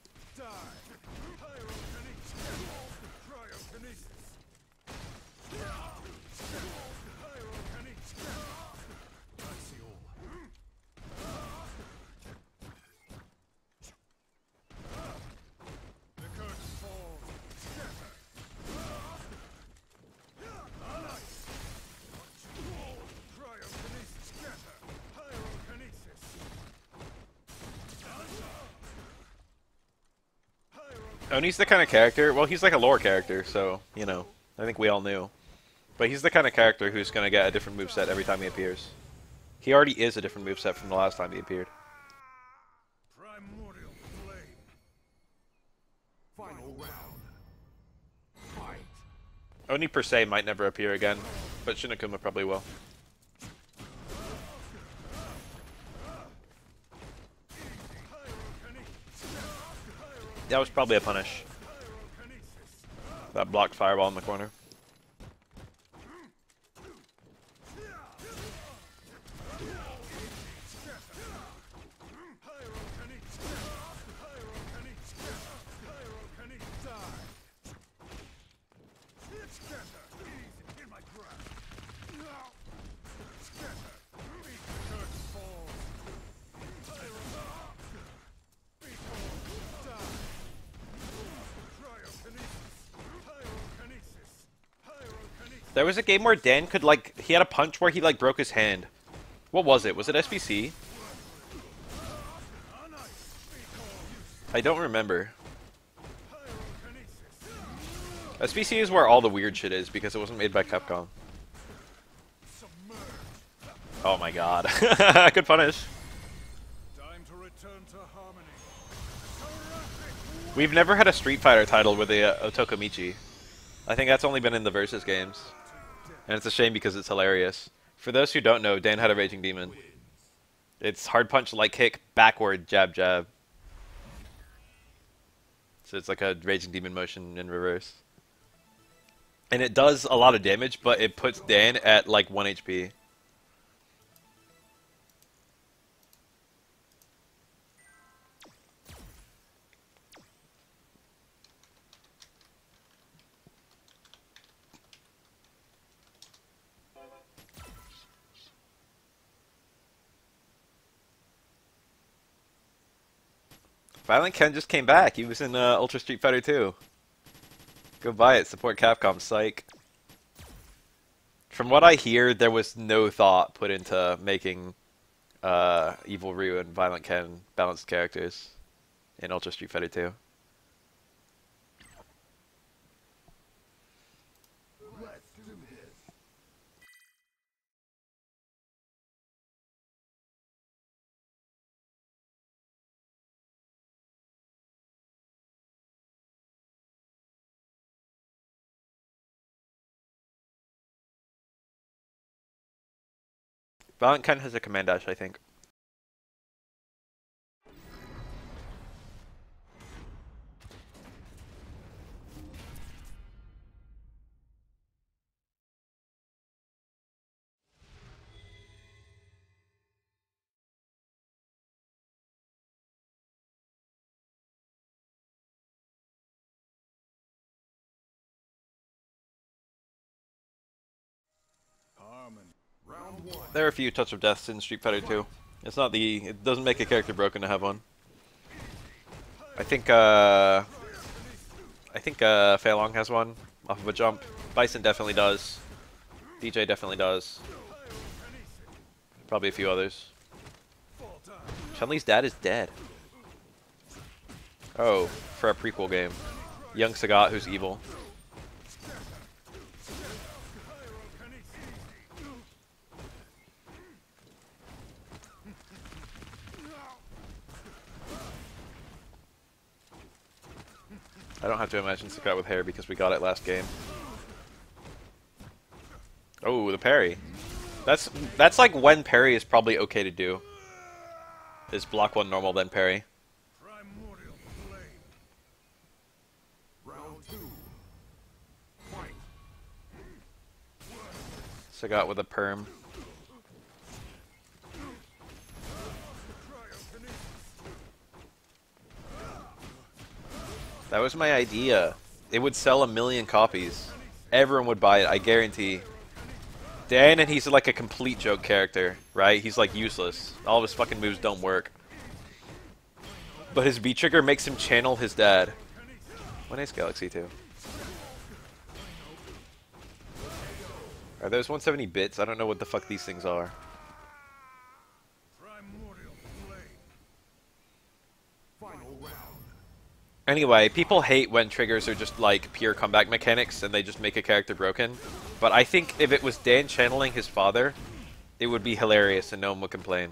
Oni's the kind of character, well, he's like a lore character, so, you know, I think we all knew. But he's the kind of character who's going to get a different moveset every time he appears. He already is a different moveset from the last time he appeared. Primordial flame. Final round. Fight. Oni per se might never appear again, but Shinakuma probably will. That was probably a punish. That blocked fireball in the corner. There was a game where Dan could, like, he had a punch where he, like, broke his hand. What was it? Was it SBC? I don't remember. SBC is where all the weird shit is because it wasn't made by Capcom. Oh my god. Good punish. We've never had a Street Fighter title with a Otokamichi. I think that's only been in the Versus games. And it's a shame because it's hilarious. For those who don't know, Dan had a Raging Demon. It's hard punch, light kick, backward, jab, jab. So it's like a Raging Demon motion in reverse. And it does a lot of damage, but it puts Dan at like 1 HP. Violent Ken just came back. He was in Ultra Street Fighter 2. Go buy it. Support Capcom. Psych. From what I hear, there was no thought put into making Evil Ryu and Violent Ken balanced characters in Ultra Street Fighter 2. Violent Ken has a command dash, I think. There are a few touch of deaths in Street Fighter 2. It's not the. It doesn't make a character broken to have one. I think Fei Long has one off of a jump. Bison definitely does. DJ definitely does. Probably a few others. Chun-Li's dad is dead. Oh, for a prequel game. Young Sagat, who's evil. I don't have to imagine Sagat with hair because we got it last game. Oh, the parry. That's like when parry is probably okay to do. Is block one normal, then parry. Sagat with a perm. That was my idea. It would sell 1 million copies. Everyone would buy it, I guarantee. Dan, and he's like a complete joke character, right? He's like useless. All of his fucking moves don't work. But his V-trigger makes him channel his dad. When is Galaxy 2? Are those 170 bits? I don't know what the fuck these things are. Anyway, people hate when triggers are just like pure comeback mechanics and they just make a character broken. But I think if it was Dan channeling his father, it would be hilarious and no one would complain.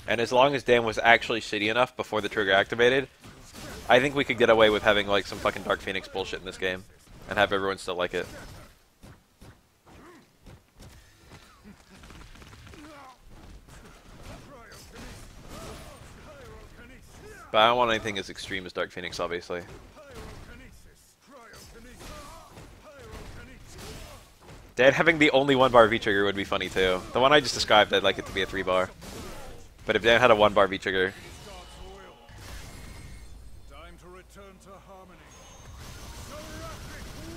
And as long as Dan was actually shitty enough before the trigger activated, I think we could get away with having like some fucking Dark Phoenix bullshit in this game and have everyone still like it. But I don't want anything as extreme as Dark Phoenix, obviously. Dan having the only 1-bar V-trigger would be funny too. The one I just described, I'd like it to be a 3-bar. But if Dan had a 1-bar V-trigger...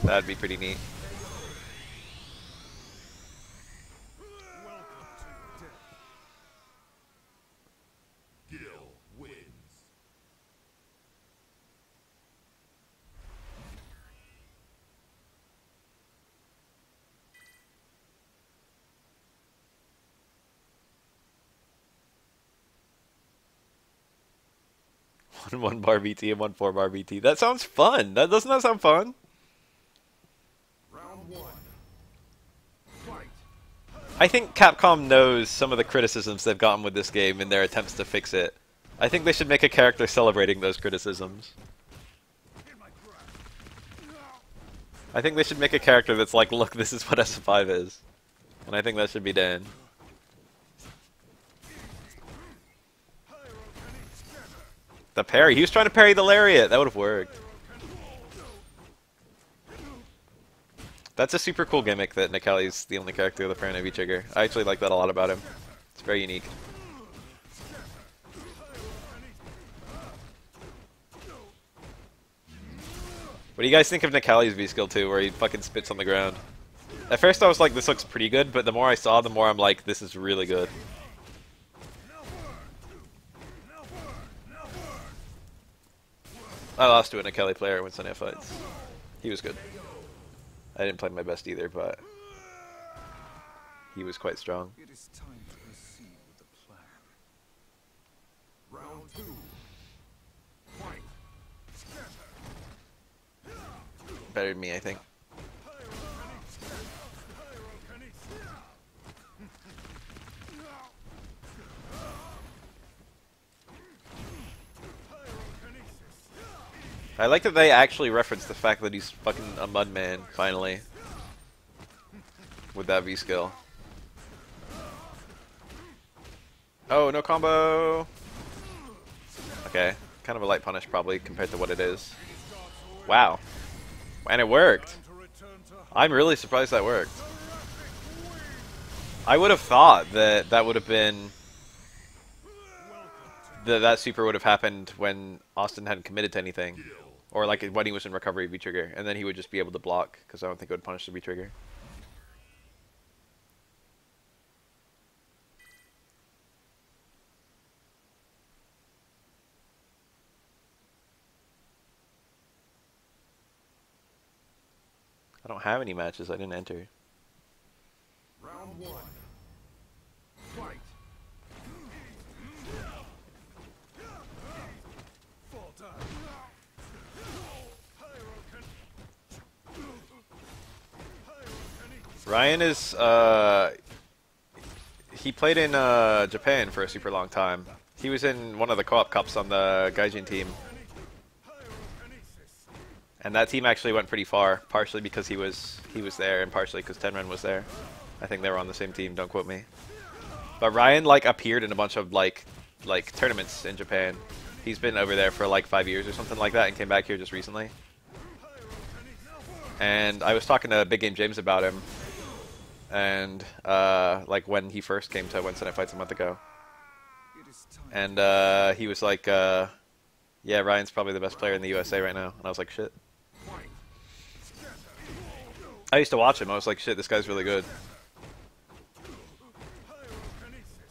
that'd be pretty neat. Gill wins. One 1-bar VT and 1 4-bar VT. That sounds fun. Doesn't that sound fun? Round 1. Fight. I think Capcom knows some of the criticisms they've gotten with this game in their attempts to fix it. I think they should make a character celebrating those criticisms. I think they should make a character that's like, look, this is what SF5 is. And I think that should be Dan. The parry. He was trying to parry the lariat. That would have worked. That's a super cool gimmick that Nikali's the only character with a parry V-trigger. I actually like that a lot about him. It's very unique. What do you guys think of Nikali's V-skill 2, where he fucking spits on the ground? At first I was like, this looks pretty good, but the more I saw, the more I'm like, this is really good. I lost to a Nikali player in Sunday fights. He was good. I didn't play my best either, but he was quite strong. It is time to proceed with the plan. Round 2. Fight. Better than me, I think. I like that they actually referenced the fact that he's fucking a mud man, finally. With that V-skill. Oh, no combo! Okay, kind of a light punish probably compared to what it is. Wow. And it worked! I'm really surprised that worked. I would have thought that that would have been... that super would have happened when Austin hadn't committed to anything. Or like when he was in recovery V-trigger, and then he would just be able to block, because I don't think it would punish the V-trigger. I don't have any matches, I didn't enter. Round 1. Fight. Fall time. Ryan is, he played in Japan for a super long time. He was in one of the co-op cups on the Gaijin team. And that team actually went pretty far, partially because he was there, and partially because Tenren was there. I think they were on the same team, don't quote me. But Ryan, like, appeared in a bunch of, like tournaments in Japan. He's been over there for, like, 5 years or something like that, and came back here just recently. And I was talking to Big Game James about him. And, like, when he first came to Wednesday Night Fights a month ago. And, he was like, yeah, Ryan's probably the best player in the USA right now. And I was like, shit. I used to watch him. I was like, shit, this guy's really good.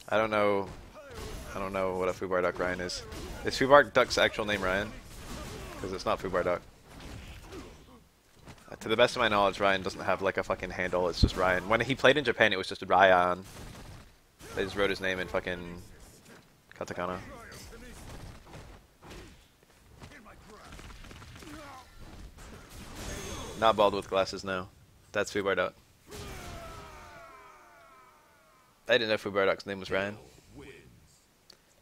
I don't know what a Fubar Duck Ryan is. Is Fubar Duck's actual name Ryan? Because it's not Fubar Duck. To the best of my knowledge, Ryan doesn't have like a fucking handle. It's just Ryan. When he played in Japan, it was just Ryan. They just wrote his name in fucking katakana. Not bald with glasses, no. That's Fubar Duck. I didn't know Fubar Duck's name was Ryan.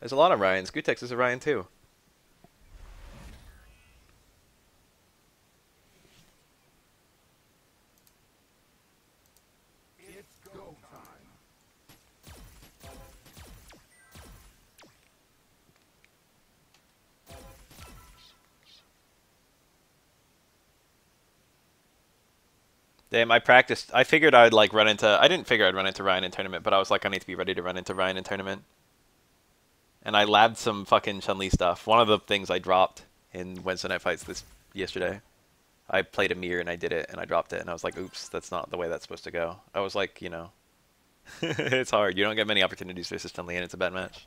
There's a lot of Ryans. Gutex is a Ryan too. It's go time. Damn, I practiced. I figured I'd like run into. I didn't figure I'd run into Ryan in tournament, but I was like, I need to be ready to run into Ryan in tournament. And I labbed some fucking Chun-Li stuff. One of the things I dropped in Wednesday Night Fights yesterday. I played a mirror and I did it and I dropped it and I was like, oops, that's not the way that's supposed to go. I was like, you know, it's hard. You don't get many opportunities versus Chun-Li and it's a bad match.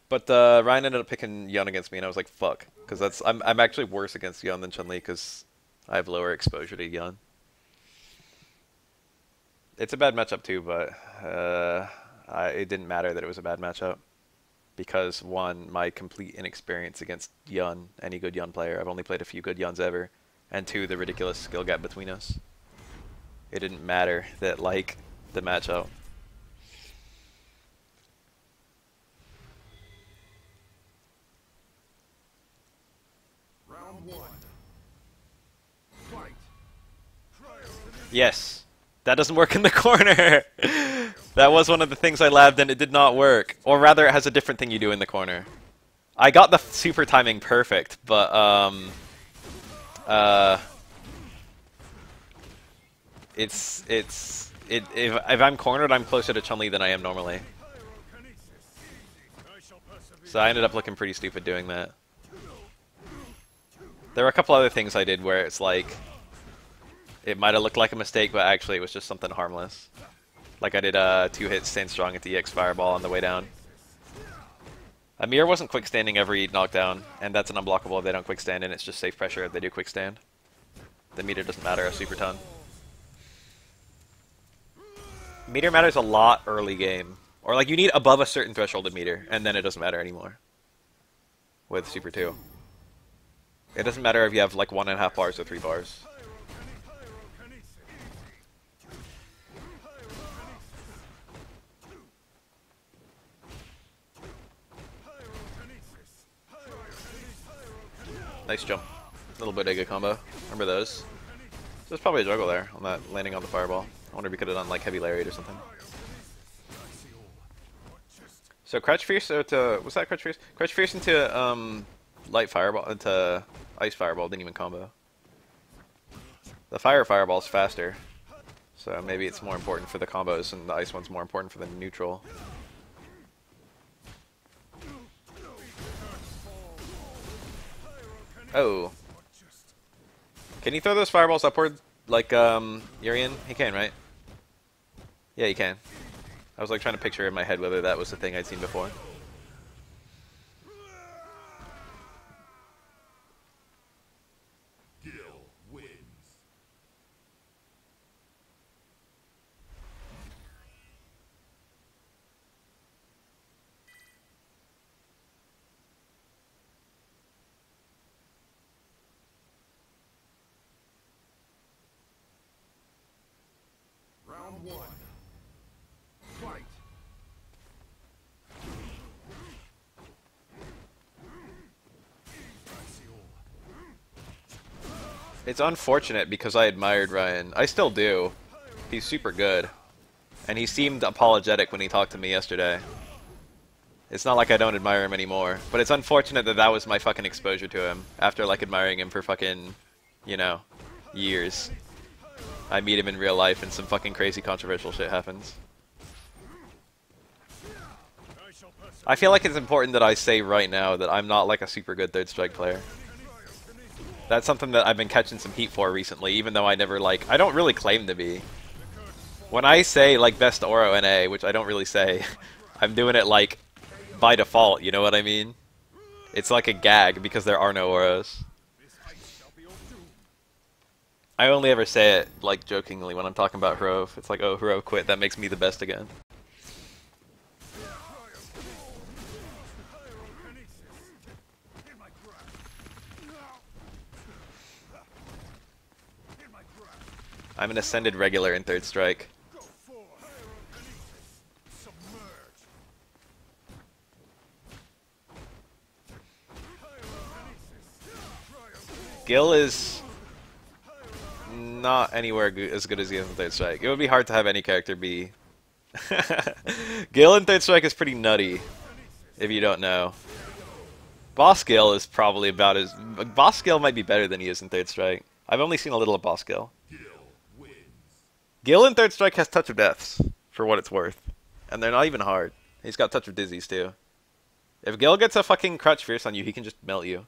But Ryan ended up picking Yun against me and I was like, fuck, because I'm actually worse against Yun than Chun-Li because I have lower exposure to Yun. It's a bad matchup too, but it didn't matter that it was a bad matchup. Because one, my complete inexperience against Yun, any good Yun player. I've only played a few good Yuns ever. And two, the ridiculous skill gap between us. It didn't matter that, like, the matchup. Round one. Fight. Yes. That doesn't work in the corner. That was one of the things I labbed and it did not work. Or rather, it has a different thing you do in the corner. I got the super timing perfect, but, if I'm cornered, I'm closer to Chun-Li than I am normally. So I ended up looking pretty stupid doing that. There were a couple other things I did where it's like, it might have looked like a mistake, but actually it was just something harmless. Like I did 2 hits stand strong at the EX fireball on the way down. Amir wasn't quick standing every knockdown, and that's an unblockable if they don't quick stand, and it's just safe pressure if they do quick stand. The meter doesn't matter a super ton. Meter matters a lot early game. Or like you need above a certain threshold of meter, and then it doesn't matter anymore. With Super 2. It doesn't matter if you have like 1.5 bars or 3 bars. Nice jump. Little bodega combo. Remember those? So there's probably a juggle there on that landing on the fireball. I wonder if he could have done like heavy lariat or something. So crouch fierce to what's that crouch fierce? Crouch fierce into light fireball into ice fireball didn't even combo. The fire fireball's faster. So maybe it's more important for the combos and the ice one's more important for the neutral. Oh. Can he throw those fireballs upward like Urian? He can, right? Yeah, he can. I was like trying to picture in my head whether that was the thing I'd seen before. Gill wins. Round one. Fight. It's unfortunate because I admired Ryan. I still do. He's super good. And he seemed apologetic when he talked to me yesterday. It's not like I don't admire him anymore. But it's unfortunate that that was my fucking exposure to him. After like admiring him for fucking, you know, years. I meet him in real life and some fucking crazy controversial shit happens. I feel like it's important that I say right now that I'm not like a super good third strike player. That's something that I've been catching some heat for recently, even though I never like, I don't really claim to be. When I say like best Oro NA, which I don't really say, I'm doing it like by default, you know what I mean? It's like a gag because there are no Oros. I only ever say it like jokingly when I'm talking about Hrove. It's like, oh, Hrove quit, that makes me the best again. I'm an ascended regular in third strike. Gill is not anywhere as good as he is in third strike. It would be hard to have any character be... Gill in third strike is pretty nutty, if you don't know. Boss Gill is probably about as... Boss Gill might be better than he is in third strike. I've only seen a little of Boss Gill. Gill wins. Gill in third strike has Touch of Deaths, for what it's worth. And they're not even hard. He's got Touch of Dizzies, too. If Gill gets a fucking Crutch Fierce on you, he can just melt you.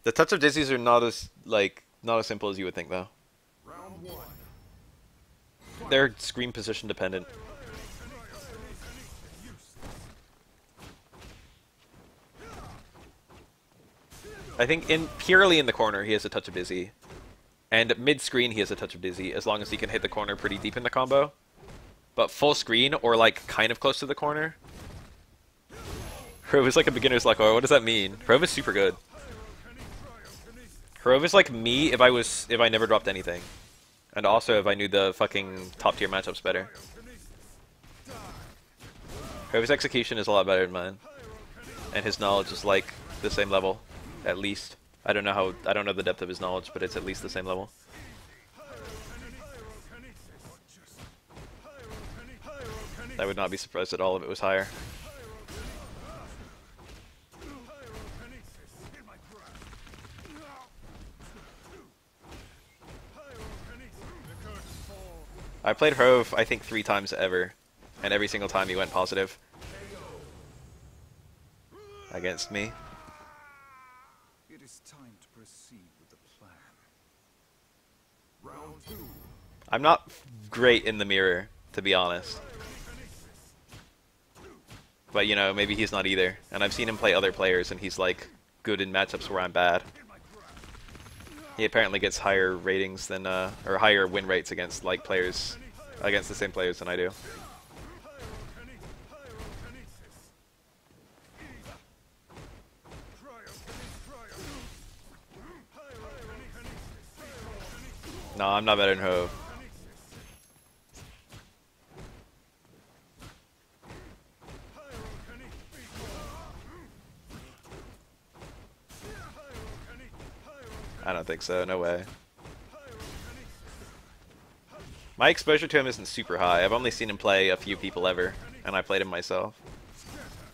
The Touch of Dizzies are not as, like, not as simple as you would think, though. Round one. They're screen position dependent. I think purely in the corner, he has a Touch of Dizzy. And mid-screen, he has a Touch of Dizzy, as long as he can hit the corner pretty deep in the combo. But full screen, or like kind of close to the corner. Hrove is like a beginner's luck, or what does that mean? Hrove is super good. Hrove is like me if I never dropped anything. And also if I knew the fucking top tier matchups better. Hrove's execution is a lot better than mine. And his knowledge is like the same level, at least. I don't know the depth of his knowledge, but it's at least the same level. I would not be surprised at all if it was higher. I played Hrove, I think 3 times ever, and every single time he went positive against me. It is time to proceed with the plan. Round two. I'm not great in the mirror, to be honest. But, you know, maybe he's not either. And I've seen him play other players, and he's, like, good in matchups where I'm bad. He apparently gets higher ratings than, or higher win rates against, like, players, against the same players than I do. No, I'm not better than Hrove. I don't think so, no way. My exposure to him isn't super high. I've only seen him play a few people ever, and I played him myself.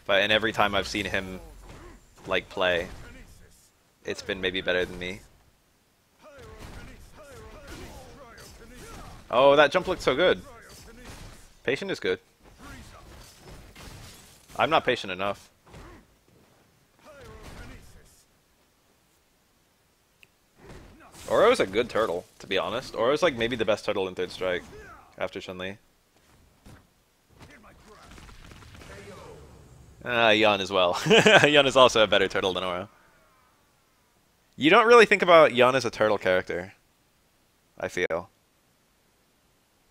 And every time I've seen him, like, play, it's been maybe better than me. Oh, that jump looked so good. Patient is good. I'm not patient enough. Oro's a good turtle, to be honest. Oro's like maybe the best turtle in third strike after Chun-Li. Yun as well. Yun is also a better turtle than Oro. You don't really think about Yun as a turtle character, I feel.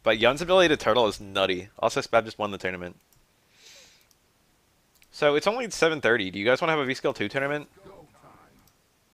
But Yun's ability to turtle is nutty. Also, Spab just won the tournament. So it's only 7:30. Do you guys want to have a V-Skill 2 tournament?